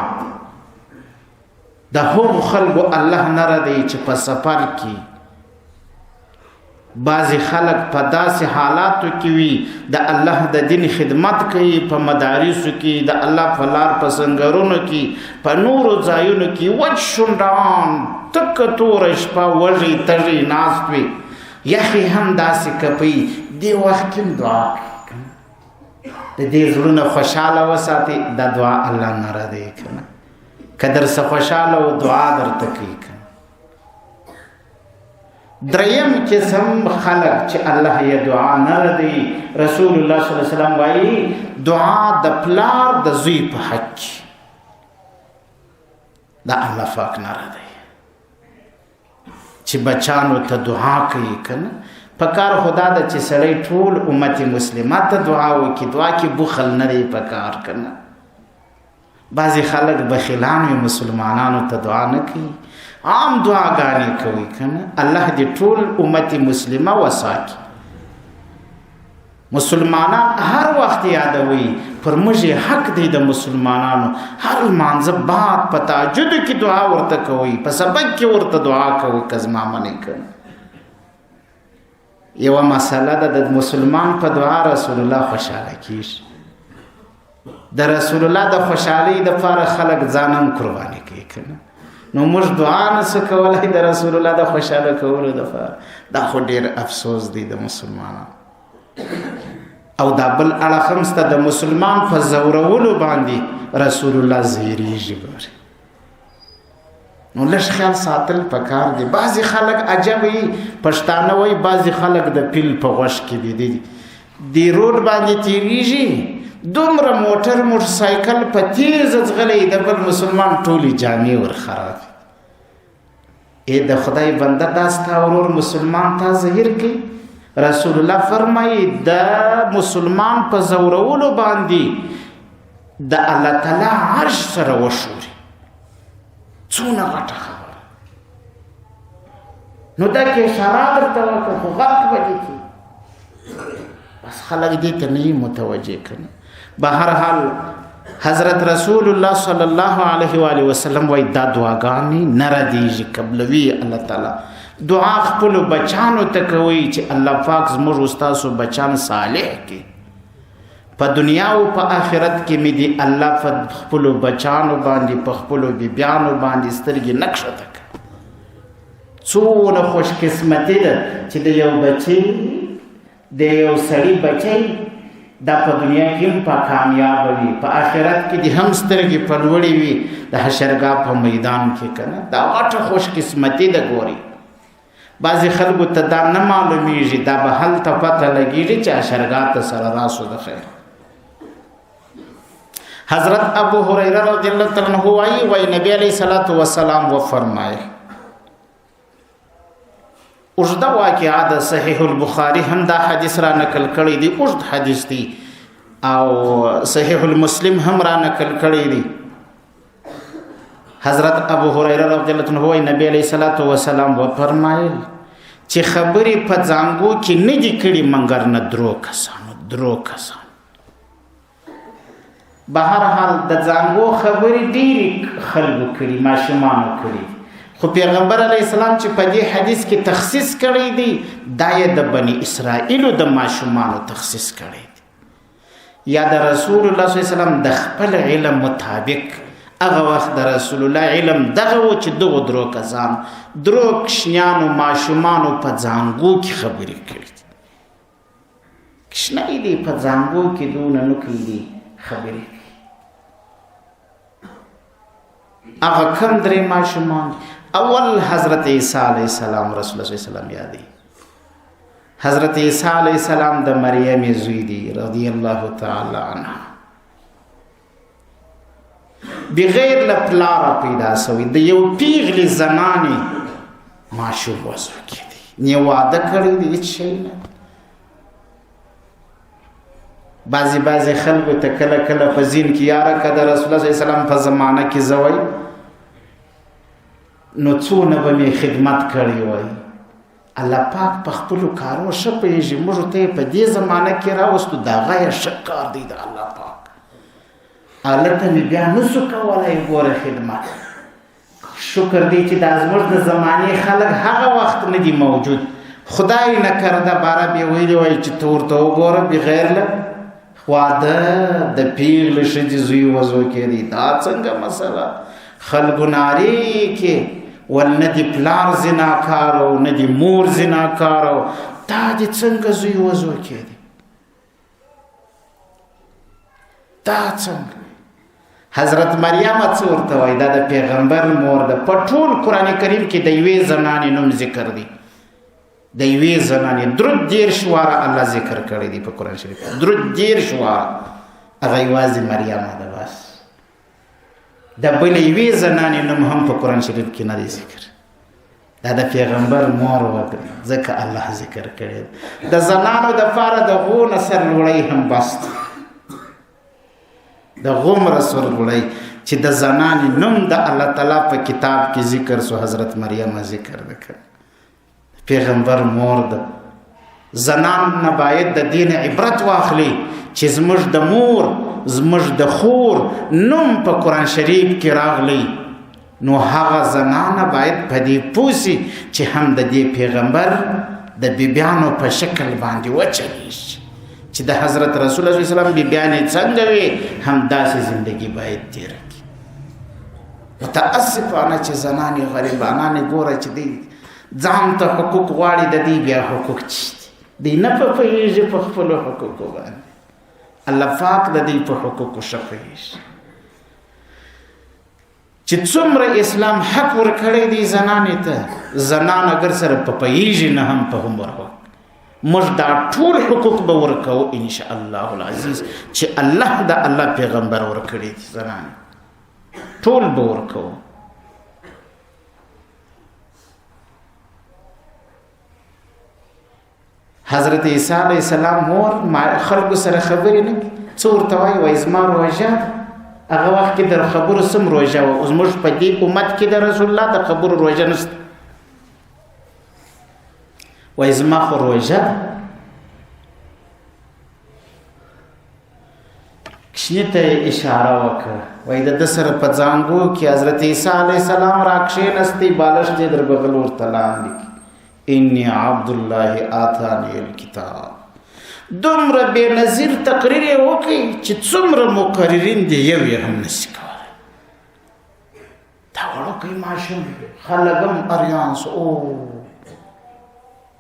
د هغو خلکو الله نه ردوي چې په سفر کې بعضی خلق په داسې حالاتو کې وي د الله د دین خدمت کوي، په مدارسو کې د الله په لار په سنګرونو کې په نورو ځایونو کې وچ شونډان تک توره شپه وږي تږي ناست وي، یخې هم داسې کپي، دې وخت کې دعا کوي د دې زړونه خوشحاله وساتي. دا دعا الله نه ردوي کنه که در څه خوشحاله و دعا درته کوي. دریم قسم خلق چې الله یې دعا نه ردوي، رسول الله صلی الله علیه وسلم وایي دعا د پلار د زوی په حق کې دا الله پاک نه ردوي چې بچانو ته دعا کوي کنه. پکار خدا د چې سړی ټول امت مسلمه ته دعا وکړي، دعا کې بخل نه دی پکار کنه. بعضی خلق بخیلان وي مسلمانانو ته دعا نه کوي، عام دعاګانې کوي کنه. الله دې ټول امت مسلمه وساتي. مسلمانان هر وخت یادوي پر موږ حق دی د مسلمانانو، هر لمانځه بعد په تهجد کې دعا ورته کوي، په سبق کې ورته دعا کوي که زما منې کنه. یوه مسله ده د مسلمان په دعا رسول الله خوشحاله کیږي. د رسول الله د خوشحالۍ دپاره خلک ځانم قرباني کوي کنه. نو موږ دعا نسو کولای د رسول الله د خوشحاله کولو دپاره. دا خو ډېر افسوس دی د مسلمانانو. او دا بل اړخ هم سته، د مسلمان په ځورولو باندې رسول الله زهیرېږي. ګورې نو لږ خیال ساتل پکار دی. بعضې خلک عجب وي، پښتانه وایي بعضې خلک د پیل په غوږ کې دي دی روډ باندې تېرېږي، دومره موټرسایکل په تیز ځغلی د بل مسلمان ټولې جامې ورخراب. ای د خدای بنده دا ستا ورور مسلمان تا زهیر کوي. رسول الله فرمایي د مسلمان په ځورولو باندې د الله تعالی عرش سره وشوري. څونه غټه خبره. نو دا کې اشاره درته وکړه خو غرق به دې کړي، بس خلک دې ته نه متوجه کړي. بهر حال حضرت رسول الله صلی الله علیه و آله وسلم وایي دا دعاګانې نه ردېږي، قبلوي الله تعالی. دعا خپلو بچانو ته کوئ چې الله پاک زموږ ستاسو بچان صالح کړي. په دنیا او په آخرت کې مې دی الله په خپلو بچانو باندې په خپلو بیبیانو باندې سترګې نه کښته کړه. څونه خوش قسمتي ده چې د یو بچی د یو سړي بچی دا په دنیا کې هم په کامیاب وي، په آخرت کې دې هم سترګې په لوړې وي د حشرګاه په میدان کې کنه. دا غټه خوش قسمتي ده. ګوري بعضې خلکو ته دا نه معلومیږي، دا به هلته پته لګېږي چې حشرګاه ته سره راسو د خیر. حضرت ابو هریره رضی الله تعالی عنہ وایي نبی علیه الصلاة والسلام وفرمایه، اوږده واقعه ده، صحیح البخاري هم دا حدیث را نقل کړی دی، اوږد حدیث دی، او صحیح المسلم هم را نقل کړی دی. حضرت ابو هریره رضی الله عنه وایي نبی علیه الصلاة والسلام وفرمایل چې خبرې په ځانګو کې نه دي کړي مګر نه درو کسانو. بهر حال د ځانګو خبرې ډېرې خلکو کړي، ماشومانو کړي، خو پیغمبر علیه السلام چې په دې حدیث کې تخصیص کړی دی دا یې د بني اسرائیلو د ماشومانو تخصیص کړی دی. یا د رسول الله صلی الله علیه وسلم د خپل علم مطابق هغه وخت د رسول الله علم دغه و چې دغو درو کسانو درو کوچنیانو ماشومانو په ځانګو کې خبرې کړي. کشنۍ دي په زانګو کې دونه نوکۍ دي خبرې کوي. هغه کم درې ماشومان اول حضرت عیسی علیه السلام رسول الله صلی الله علیه وسلم یادوي. حضرت عیسی علیه السلام د مریم زوی دی رضی الله تعالی عنها. بغیر له پلاره پیدا سوی د یو پیغلې زنانې ماشوم وزو کې دی. نه واده کړی دی هېڅ شی نه. بعضې خلکو ته کله کله په ځین کې یاره که د رسول الله صلی الله علیه وسلم په زمانه کې زه وی نو څونه به مې خدمت کړی وی. الله پاک په خپلو کارو ښه پوهېږي. موږ ته یې په دې زمانه کې راوستو د هغه یې ښه کار دی د الله پاک. هلته مې بیا نسو کولی ګوره خدمت. شکر دی چې دا زموږ د زمانې خلک هغه وخت نه دي موجود. خدای نه کرده باره بیا ویلي وایي چې ته ورته وګوره بغیر له واده د پیغلې ښځې زوی وزو کې دی. دا څنګه مسله؟ خلکو نارې کې ول نه دي پلار زناکارو نه دي مور زناکارو. دا دې څنګه زوی وزو کې دی؟ دا څنګه؟ حضرت مریم څه ورته وایي؟ دا د پیغمبر مور ده. په ټول قرآن کریم کې د یوې زنانې نوم ذکر دی. د یوې زنانې 30 واره الله ذکر کړی دی په قرآن شریف. 30 واره هغه یوازې مریم ده بس. د بلې یوې زنانې نوم هم په قرآن شریف کې نه دی ذکر. دا د پیغمبر مور وکړي ځکه الله ذکر کړی. د زنانو دپاره د غو نه سرلوړی هم بس دی. د غومره سرلوړی چې د زنانې نوم د الله تعالی په کتاب کې ذکر سو حضرت مریم ذکر وکړ. پیغمبر مور ده. زنان نه باید د دین عبرت واخلي چې زموږ د مور زموږ د خور نوم په قرآن شریف کې راغلی نو هغه زنانه باید په دې پوه سي چې هم د دې پیغمبر د بیبیانو په شکل باندې وچلیږي چې د حضرت رسول الله صلی الله علیه وسلم بیبیانې څنګه وي همداسې زندگی باید تېره کړي. متاسفانه چې زنانې غریبانانې ګوره چې دی ځان ته حقوق غواړي د دې بیا حقوق چیږي. دی نه په پوهېږي په خپلو حقوقو باندې. الله پاک د دې په حقوقو ښه پوهېږي چې څومره اسلام حق ورکړی دی زنانې ته. زنان اگر سره په پوهېږي نه هم په هم ورکوي. موږ دا ټول حقوق به ورکوو انشاء الله العزیز چې الله د الله پیغمبر ورکړي دي. زنانې ټول به ورکوو. حضرت عیسی علیه السلام مور خلکو سره خبرې نه کوي. څه ورته وایي؟ وایي زما روژه ده. هغه وخت کې د خبرو سم روژه وه. زموږ په دې امت کې د رسول الله د خبرو روژه نشته. وایي زما خو روژه ده. کشنې ته یې اشاره وکړه. وایي د ده سره په زانګو کې حضرت عیسی علیه السلام راکښېنستی. بالښت یې در بغل ورته لاندې کړي. انی عبدالله آتانی الکتاب. دومره بې نظیر تقریر یې وکړي چې څومره مقررین دي یو یې هم نشي کولی. دا وړوکی ماشوم خلک هم اریان سو او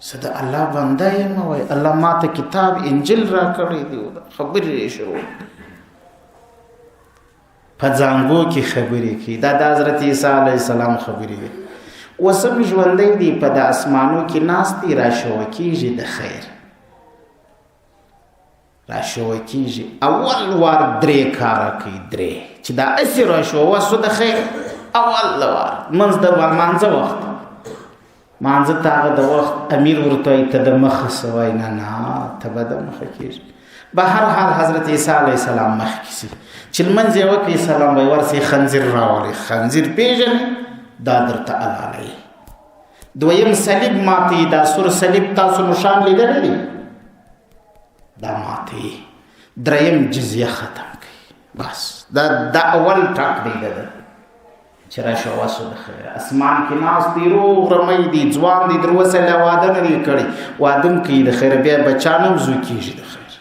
زه د الله بنده یم. وایي الله ما ته کتاب انجیل را کړی دی. خبرې یې شروع په زانګو کې خبرې کوي. دا د حضرت عیسی علیه السلام خبرې دي. وسم ژوندی دی په د اسمانو کې ناست دی. راشوه کېږي د خیر. راشوه کېږي اول وار 3 کاره کوي. 3 چې دا اسې راشوه وسو د خیر اول وار منځ د مانځه وخت. مانځه ته هغه د وخت امیر ورته وایي ته د مخه څه وایي؟ نه ته به د مخه کېږي. به هر حال حضرت عیسی علیه السلام مخکې سي چې لمنځ یې وکړي سلام به یې ورسې خنزیر راولي. خنزیر پېژنې؟ دا درته علالۍ. دویم صلیب ماتې. دا سور صلیب تاسو نشان لیدلی دی؟ دا ماتې. دریم جزیه ختم کوي. بس دا اول ټاک دی د ده چې راشه واسو د خیر. اسمان کې ناست دی روغ رمی دی ځوان دی. در اوسه لا واده نه دی کړی. واده هم کوي د خیر. بیا بچان هم زوی کېږي د خیر.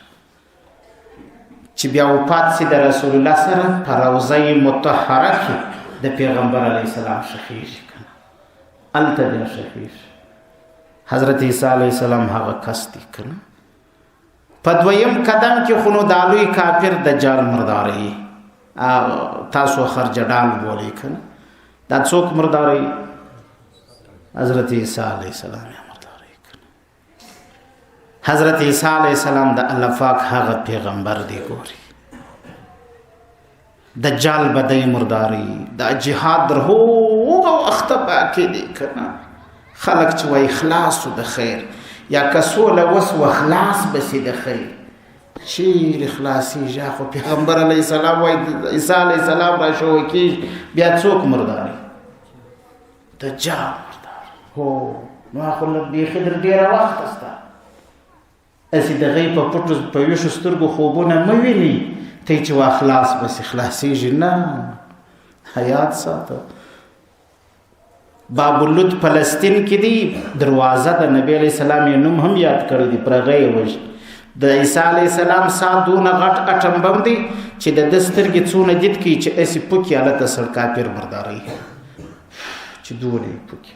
چې بیا وفات سي د رسول الله سره په روضه مطهره کې د پیغمبر علیه السلام شخیږي کنه. الته بیا شخیږي. حضرت عیسی علیه السلام هغه کس دی کنه په دویم قدم کې خو نو دا لوی کافر دجال مرداري تاسو خرجډال بولئ کنه دا څوک مرداري حضرت عیسی علیه السلام مرداري کنه حضرت عیسی علیه السلام د الله پاک هغه پیغمبر دی ګوري دجال بدای مرداري دا جهاد در هو اختبا کې دی کنه خلق چې وای اخلاص د خیر یا کسوله وس واخلاص بسی د خیر شیر اخلاصي جا خو پیغمبر علیه السلام وای عیسی علیه السلام را شو کی بیا څوک مرداري دجال مردار هو نو خو به خضر ډیر وخت استا اسی د غیب په پټو په یوشو سترګو خوبونه مې ویني ته چې واخلاص بس اخلاصي جنا حیات ساته باب اللد فلسطین کې دی دروازه د نبی علیہ السلام یې نوم هم یاد کړی دی پرغه وژ د عیسی علیہ السلام ساتونه غټ اټم بم دی چې د دسترګې څونه دید کی چې اسی پوکي حالت سر کافر مرداري چې دوی پوکي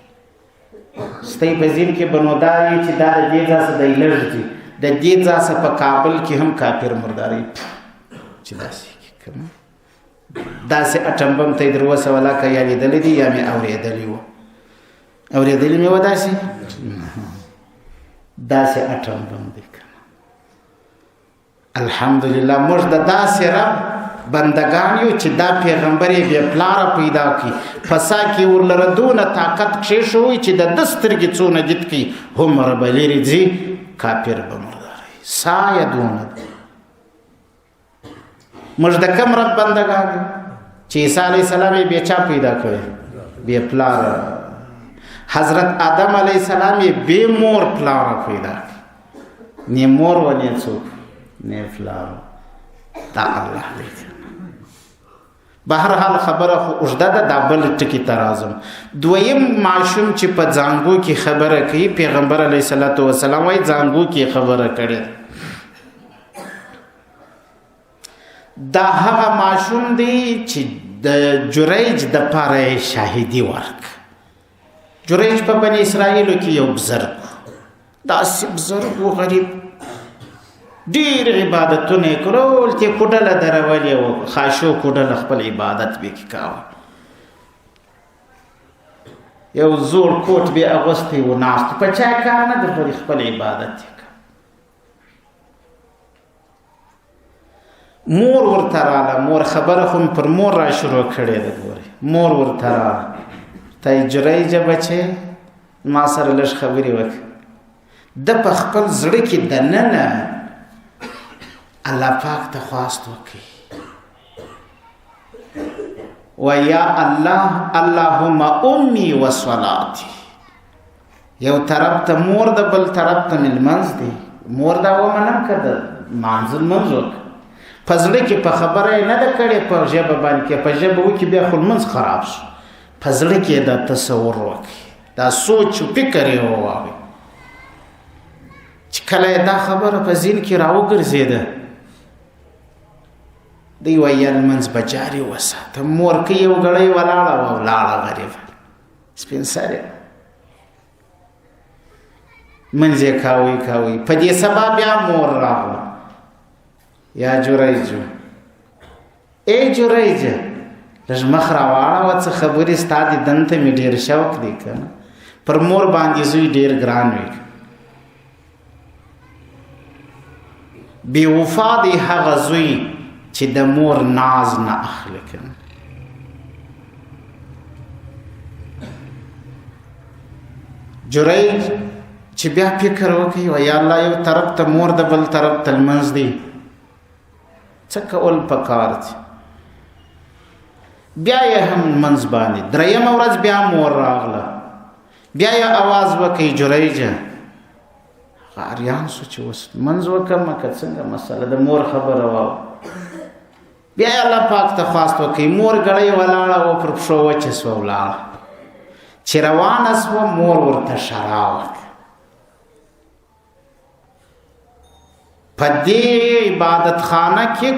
ستې بزین کې بنودای چې دا د دې ځاسه د الرجی د دې ځاسه په کابل کې هم کافر مرداري چې داسې کوم داسې اټم بم ته دروسه ولا کا یا لیدل دي یا مې اورېدلی و اورېدلی مې و داسې اټم بم دی الحمدلله موږ د داسې رب بندگان یو چې دا پیغمبر یې بیا پلاره پیدا کړي پسا کې ورلره دونه طاقت کښېښوي چې د ده سترګې څونه دید کړي هومره به لرې ځي کافر به مرداري سایه دونه ده موږ د کوم رب بندگان یو چې عیسی علیه السلام یې بیا چا پیدا کړی بیا پلاره حضرت آدم علیه السلام یې بې مور پلاره پیدا کړي نه مور و نه څوک نه پلاره دا الله دی بهرحال خبره خو اوږده ده دا بل ټکي ته راځم دویم ماشوم چې په زانګو کې خبره کوي پیغمبر علیه الصلاة والسلام وایي زانګو کې خبره کړې دا هغه ماشوم دی چې د جریج د پاره شاهدي ورک جریج په بني اسرائیلو کې یو بزرګ داسې بزرګ و غریب ډیر عبادتونه کړول چې کوډله درولې و خاشو کوډله خپل عبادت به کاوه یو زوړ کوټ به اغوستي و ناست په چا کار نه د خپل عبادت مور ورته رااله مور خبره خو پر مور را شروع کړې ده ګوري مور ورته رااله ته جریجه بچې ما سره لږ خبرې وکړه د په خپل زړه کې دننه الله پاک ته خواست وکړي ویا الله اللهم امي وصلاتي یو طرف ته مور د بل طرف ته ملمنځ دی مور دا و منم کړه مانځل منځو پزړه کې په خبره نه ده کړې په ژبه باندې کې په ژبه و کې بیا خپل منځ خراب شو پزړه کې دا تصور وکړي دا سوچ فکر یې وواوي چې کله دا خبره په ذهن کې راوګرځېده دی ویل منځ بجاري وساته مور کې یو غړی ولاړه و لاړه غریب سپین سره منځه کاوي په دې سبب بیا مور راغله یا جوړایجو ای جوړایجه لږ مخ راواړه و څه خبرې ستا دې دنته مې ډېر شوق دی کنه پر مور باندې زوی ډېر ګران وي بې وفا دی هغه زوی چې د مور ناز نه اخلي کنه جوړایج چې بیا فکر وکړي و یا الله یو طرف ته مور د بل طرف ته لمنځ دی څه کول پکار دي بیا یې هم منځ باندې درېیمه ورځ بیا مور راغله بیا یې اواز وکړي جوړایجه غاریان سو چې اوس منځ وکړم که څنګه مسله د مور خبره واو بیا یې الله پاک ته خواست وکړي مور ګړۍ ولاړه و پر پښو وچه سوه ولاړه چې روانه سوه مور ورته ښرا وکړه په دې عبادت خانه کې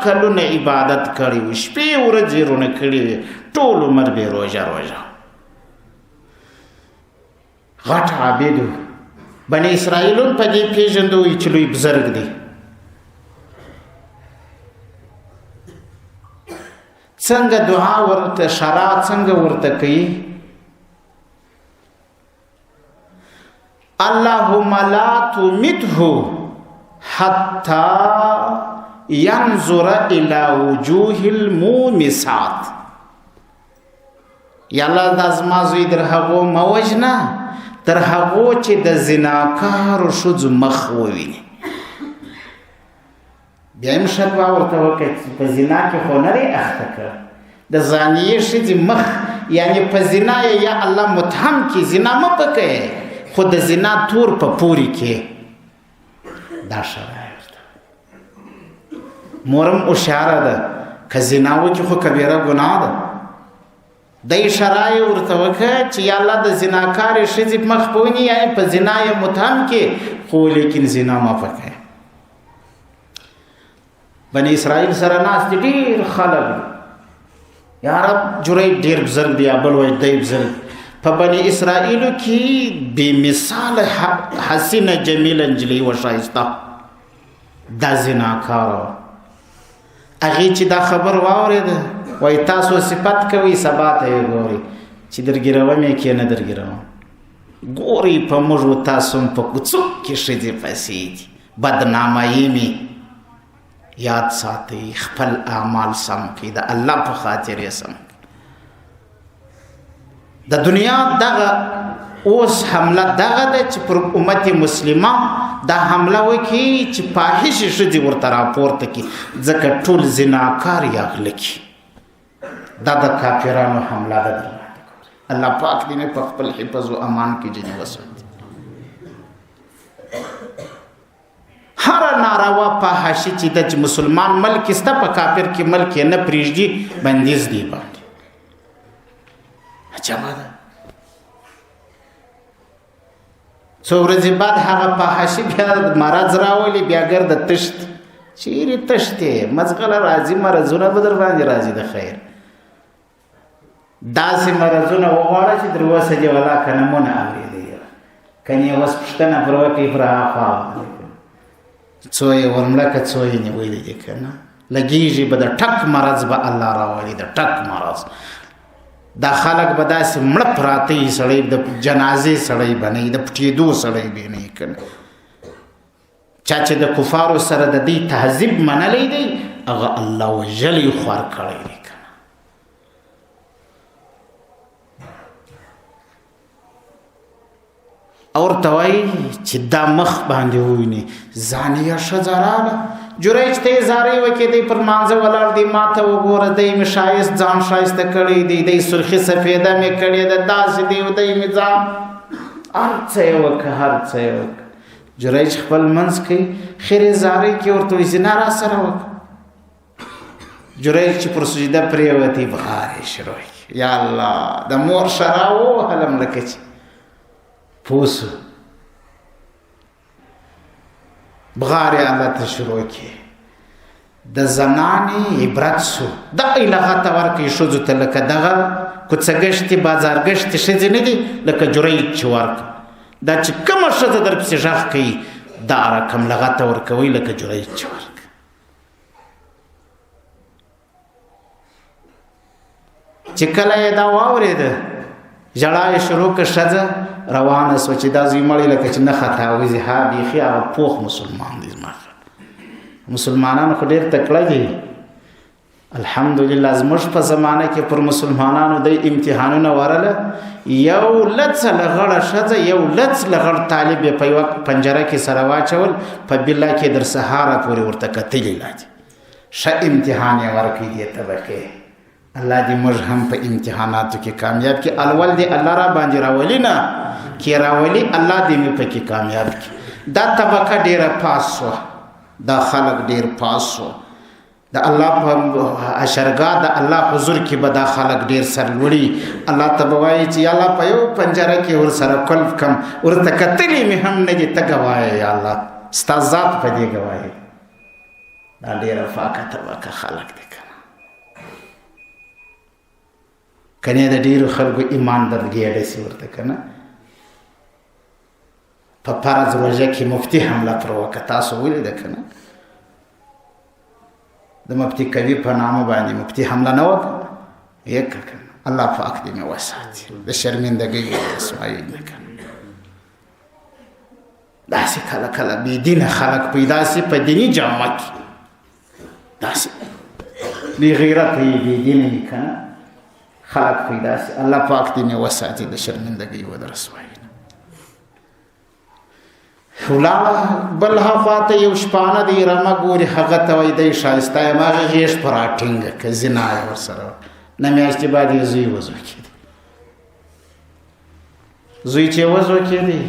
کلونه عبادت کړی و شپې ورځې رونه کړي وې ټول عمر به روژه غټ عابد بني اسرائیلون په دې پیژندوي چې لوی بزرګ دی. څنګه دعا ورته شرع څنګه ورته کوي؟ اللهم لا تمته حتى ينظر الى وجوه المومسات. یا الله د ازما زوی در هغو موجنه تر هغو چې د زناکارو ښځو مخ وویني. بیا هم شربا ورته وکړه چې په زنا کې خو نه دی اخته کړ د زانیې ښځې مخ، یعنې په زنا یې یا الله متهم کړي، زنا مه پکوئ خو د زنا تور په پوري کې. دا شرایط مورم هوښیاره ده، که زنا وکړي خو کبیره ګناه ده. دی شرایط ورته وکړه چې یا الله د زناکارې ښځې مخ په وني، یعنې په زنا یې متهم کړي خو لیکن زنا مه پکوئ. بني اسرائیل سره ناست دي ډېر خلک، یا رب جریج ډېر بزرګ دی، یا بل وایي دی بزرګ. په بني اسرائیلو کې بې مثال حسینه جمیله نجلۍ وه، ښایسته، دا زناکاره وه. هغې چې دا خبر واورېده وایي تاسو صفت کوئ سبا ته یې ګورئ چې درګیروم یې کې نه درګیروم. ګورئ په موږ و تاسو هم په کوڅو کې ښځې پسې دي، بدنامایي مې یاد ساتئ، خپل اعمال سم کړئ، د الله په خاطر یې سم. د دنیا دغه اوس حمله دغه ده چې پر امت مسلمه دا حمله وکړي چې فاحشې ښځې ورته راپورته کړي، ځکه ټول زناکار یې اغله کړي. دا د کافرانو حمله ده. الله پاک دې مې په خپل حفظ و امان کې جنې وساتي. هر ناروا فاحشې چې د مسلمان ملک سته په کافر کې ملک یې نه پرېږدي، بندیز دی باندې. عجبه ده. څو ورځې بعد هغه فاحشې بیا مرض راولي، بیا ګرده تشت. چیرې تشت یې؟ مزغله راځي، مرضونه به در باندې راځي د خیر. داسې مرضونه وغواړه چې در اوسه دې ولا که نمونه اورېدی، کنې اوس پوښتنه پر وکړي پر هاخوا څو یې ورمړه که څو یې نیولي دي که نه، لګېږي به د ټک مرض به الله راولي، د ټک مرض. دا خلق به داسې مړه پراته یي، سړی د جنازې سړی به نه یي، د پټېدو سړی به نه یي که نه. چا چې د کفارو سره د دې تهذیب منلی دی، هغه الله وژلی خوار کړی دی که نه. او ورته وایي چې دا مخ باندې وویني. زانیه ښځه راغله، جریج ته یې زارۍ وکړې، دی پر مانځه ولاړ دی، ما ته وګوره، دی مې ښایست ځان ښایسته کړی دی، دی سرخي سفیده مې کړې ده، داسې دی دی مې ځان، هر څه یې وکړه، هر څه یې وکړه. جریج خپل منځ کوي، خیر یې زارۍ کې ورته وایي زنا را سره وکړه. جریج چې پر سجده پرېوتی، بغار یې شروع کړي. یا الله، د مور شرا ووهلم لکه چې پوه سو، بغار یې هلته شروع کړي. د زنانې عبرت سو، دغه لغته ورکړي ښځو ته، لکه دغه کوڅه ګشتې بازار ګشتې ښځې نه دي، لکه جریج چې ورکړه. دا چې کومه ښځه در پسې غږ کوي، دا رقم لغته ورکوئ لکه جریج چې ورکړه. چې کله یې دا واورېده، ژړا یې شروع کړه، ښځه روانه سوه چې دا زوی مړی لکه چې نه خطا وځي. ها بیخي هغه پوخ مسلمان دی. زما مسلمانانو خو ډېر تکړه دي، الحمدلله. زموږ په زمانه کې پر مسلمانانو د امتحانونه ورله، یو لڅ لغړه ښځه، یو لڅ لغړ طالب یې په یوه پنجره کې سره واچول، په بله کې در سهاره پورې ورته کتلي لا دي. ښه امتحان یې ورکړي دې طبقې. الله دې موږ هم په امتحاناتو کې کامیاب کړي. اول دې الله را باندې راولي، نه کې راولي، الله دې مې پکې کامیاب کړي. دا طبقه ډېره پاس شوه، دا خلق ډېر پاس شو. د الله په اشرګاه د الله حضور کې به دا خلق ډېر سرلوړي. الله ته به وایي چې یا الله په یو پنجره کې ورسره کلف کم، ورته کتلي مې هم نه دي، ته ګوایه یا الله، ستا ذات په دې ګوایي. دا ډېره پاکه طبقه خلق دی که نه. کنې د ډېرو خلکو ایمان در ګېډه سي ورته که نه. په فرض روژه کې مفتي حمله پر وکړه. تاسو ولیده که نه؟ د مفتي کوي په نامه باندې مفتي حمله نه وکړه؟ یې که الله پاک دې مې وساتي د شرمندګۍ او رسوایۍ نه کنه. داسې کله کله بېدینه خلک پیدا سي په دیني جامه کې، داسې بې غیرته یې بېدینه یې که نه خلک پیدا سي. الله پاک دې مې وساتي د شرمندګۍ او د رسوایۍ نه. ولاړه بل هاخوا ته یو شپانه دی رمه ګوري، هغه ته وایي دی ښایسته یم، هغه غېږ په راټینګه که زنا یې ورسره نه میاشتې بعد یې زوی وزوکېدی. زوی چې وزوکېدی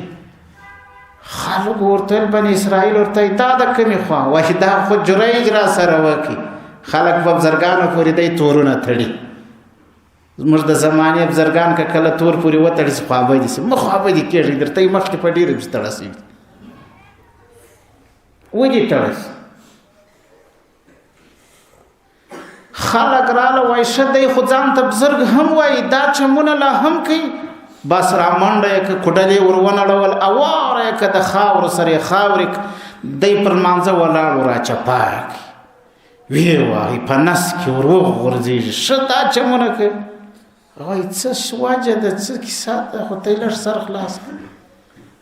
خلکو ورته ویل بني اسرائیل ورته وایي دا د کومې خوا؟ وایي دا خو جریج را سره وکړي. خلک په بزرګانو پورې دی تورونه تړي. زموږ د زمانې بزرګان که کله تور پورې وتړي سي خوابدي سي، مه خوابدي کېږي، درته یې مخکې په ډېرې پسې تړه سوي ولې تړه سي. خلک راله وایي ښه دی خو ځان ته بزرګ هم وایي، دا چمونه لا هم کوي. بس را منډه یې که کوډل یې ور ونړول، اواره یې که د خاورو سره یې خاورې دی پر لمانځه ولاړ و را چپا کړي، ویې وایي په نس کې ور وغورځېږي. ښه دا چمونه کوي. وایي څه وجه ده، څه کیسه ده؟ خو ته یې لږ سر خلاص کړه.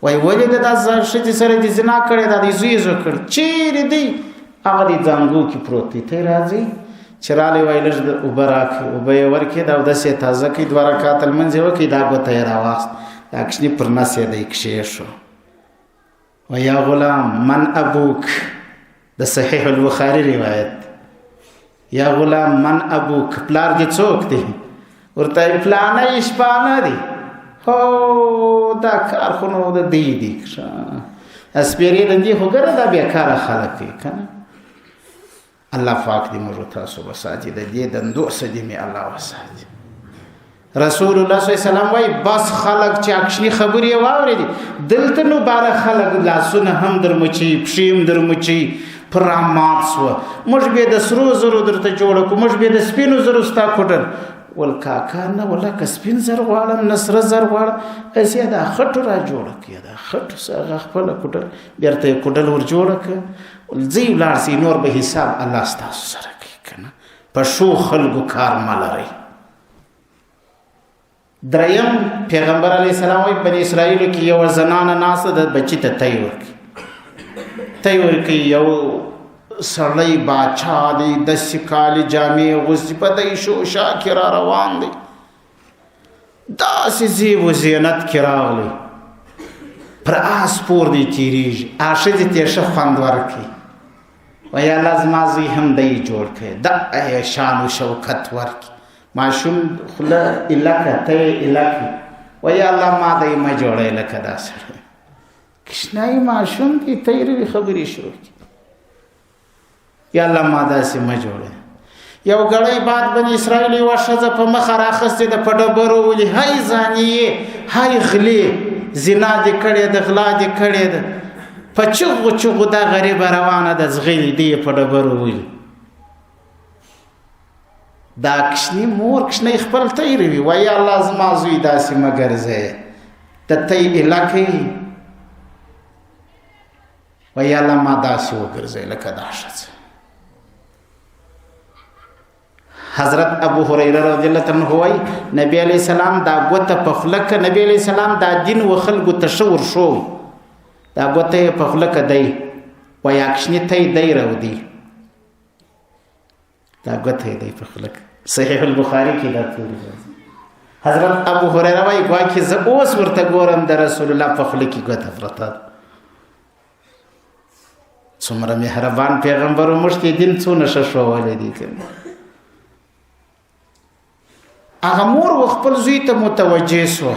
وایي ولې ده دا ښځې سره دې زنا کړې ده، دې زوی زو کړ؟ چیرې دی؟ هغه دې زانګو کې پروت دی. ته یې راځئ چې رالی وایي لږ اوبه راکړي، اوبه یې ورکړې، دا اودس یې تازه کړي، 2 رکعته لمونځ یې وکړي، دا ګوته یې راواخیست، دا کوچني پر نس یې دی کښېښو. وایي یا غلام من ابوک، د صحیح البخاري روایت، یا غلام من ابوک، پلار دې څوک دی؟ ورته وایي پلانی شپانه دی. هو دا کار خو نو د دی دی اسپیرې دندې خو ګره دا بیکاره خلک دی که نه. الله پاک دې موږ تاسو وساتي د دې دندو څخه دې مې الله وساتي. رسول الله صلی الله علیه وسلم وایي بس خلک چې اکشني خبرې یې واورېدې دلته نو باره خلک لاسونه هم در مچوي، پښې هم در مچوي، پر رامات سوه. موږ به د سرو زرو درته جوړه کړو، موږ به د سپینو زرو ستا کوټل. ول کاکا نه ولا که سپین زر غواړم نه سره زر غواړم، هسې دا خټو را جوړه کړه، دا خټو هغه خپله کوټل بېرته یې کوټل ور جوړه کړه. ځئ ولاړ سئ، نور به حساب الله ستاسو سره کوي که نه. په ښو خلکو کار مه لرئ. دریم پیغمبر علیه السلام وایي بني اسرائیلو کې یوه زنانه ناسته ده، بچي ته تی ورکوي. تی ورکوي، یو سړی باچا دی، داسې کالي جامې اغوستي، په دی شوشا کې را روان دی، داسې زیب و زینت کې راغلی، پر آس پور دی تېرېږي، ښځې ته یې ښه خوند ورکوي. وایي الله زما زوی هم دی جوړ کړی، دا شان و شوکت ورکړي. ماشوم خوله ایلکه، ته یې ایلکې. وایي الله ما دی مه جوړی لکه دا سړی. کشنایي ماشوم دی، ته یې روي خبرې شروع کړي. یا الله ما داسې مه جوړی. یو ګړی بعد بني اسرائیل یوه ښځه په مخه راخستې ده، په ډبرو ولي، هی زانیې، هی غلې، زنا دې کړې ده، غلا دې کړې ده. په چغو چغو دا غریبه روانه ده، ځغلې دې په ډبرو ولي. دا کشني مور کشنۍ خپل تی روي، وایي الله زما زوی داسې مه ګرځی، د تی ایلکې. وایي الله ما داسې وګرځی لکه دا ښځه. حضرت ابو هریره رضی الله عنه وایي نبی علیه السلام دا ګوته په خوله که نبی علیه السلام دا دین و خلکو ته ښه ورښوی، دا ګوته یې په خوله که دی، وایي اکشني تی دی رودي، دا ګوته یې دی په خوله که. صحیح البخاري کې دا توري راځي. حضرت ابو هریره وایي ګواکې زه اوس ورته ګورم د رسول الله په خوله کې ګوته پرته ده. څومره مهربان پیغمبر و موږ ته دین څونه ښه ښوولی دی که هغه مور و خپل زوی ته متوجه سوه.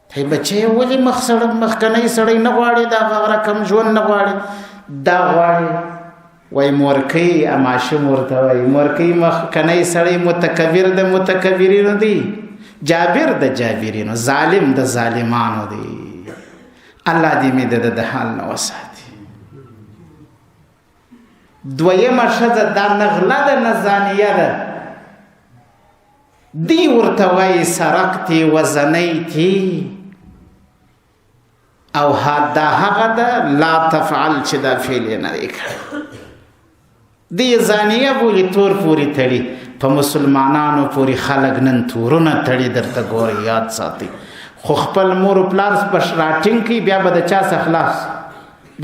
ته بچی ولې مخکنی سړی نه غواړي، دا هغه رقم ژوند نه غواړي، دا غواړي. وایي مورکۍ، ماشوم ورته وایي مورکۍ مخکنی سړی متکبر د متکبرینو دی، جابر د جابرینو، ظالم د ظالمانو دی. الله دې مې د حال نه وساتي. دویمه ښځه دا نه غله ده نه زانیه ده، دی ورته وایي سرقتې و زنیتې. او دا هغه ده لا تفعل چې دا فعل یې نه دی کړی. دې زانیه بولي تور پورې تړي. په مسلمانانو پورې خلک نن تورونه تړي درته ګوري، یاد ساتي. خو خپل مور و پلار په شراټینګ کوي، بیا به د چا څخه خلاص؟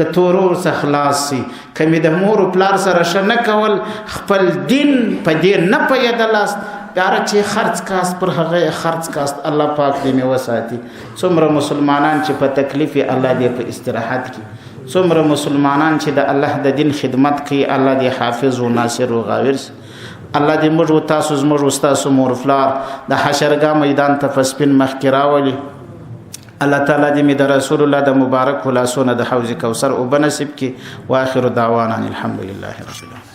د تورور څخه خلاص سي. کمی د مور و پلار سره ښه نه کول، خپل دین په دې نه پوهېدلاست، بیا چې خرڅ کاست پر هغه خرڅ کاست. الله پاک دې مې وساتي. څومره مسلمانان چې په تکلیف یې الله دې په استراحت کړي، څومره مسلمانان چې د الله د دین خدمت کوي الله دې حافظ و ناصر و غاور سي. الله دې موږ و تاسو زموږ و ستاسو مور پلار د حشرګاه میدان ته په سپین مخ کې راولي. الله تعالی دې مې د رسول الله د مبارک لاسونه د حوض کوثر اوبه نصیب کړي. واخر دعوانا الحمد لله رب العالمین.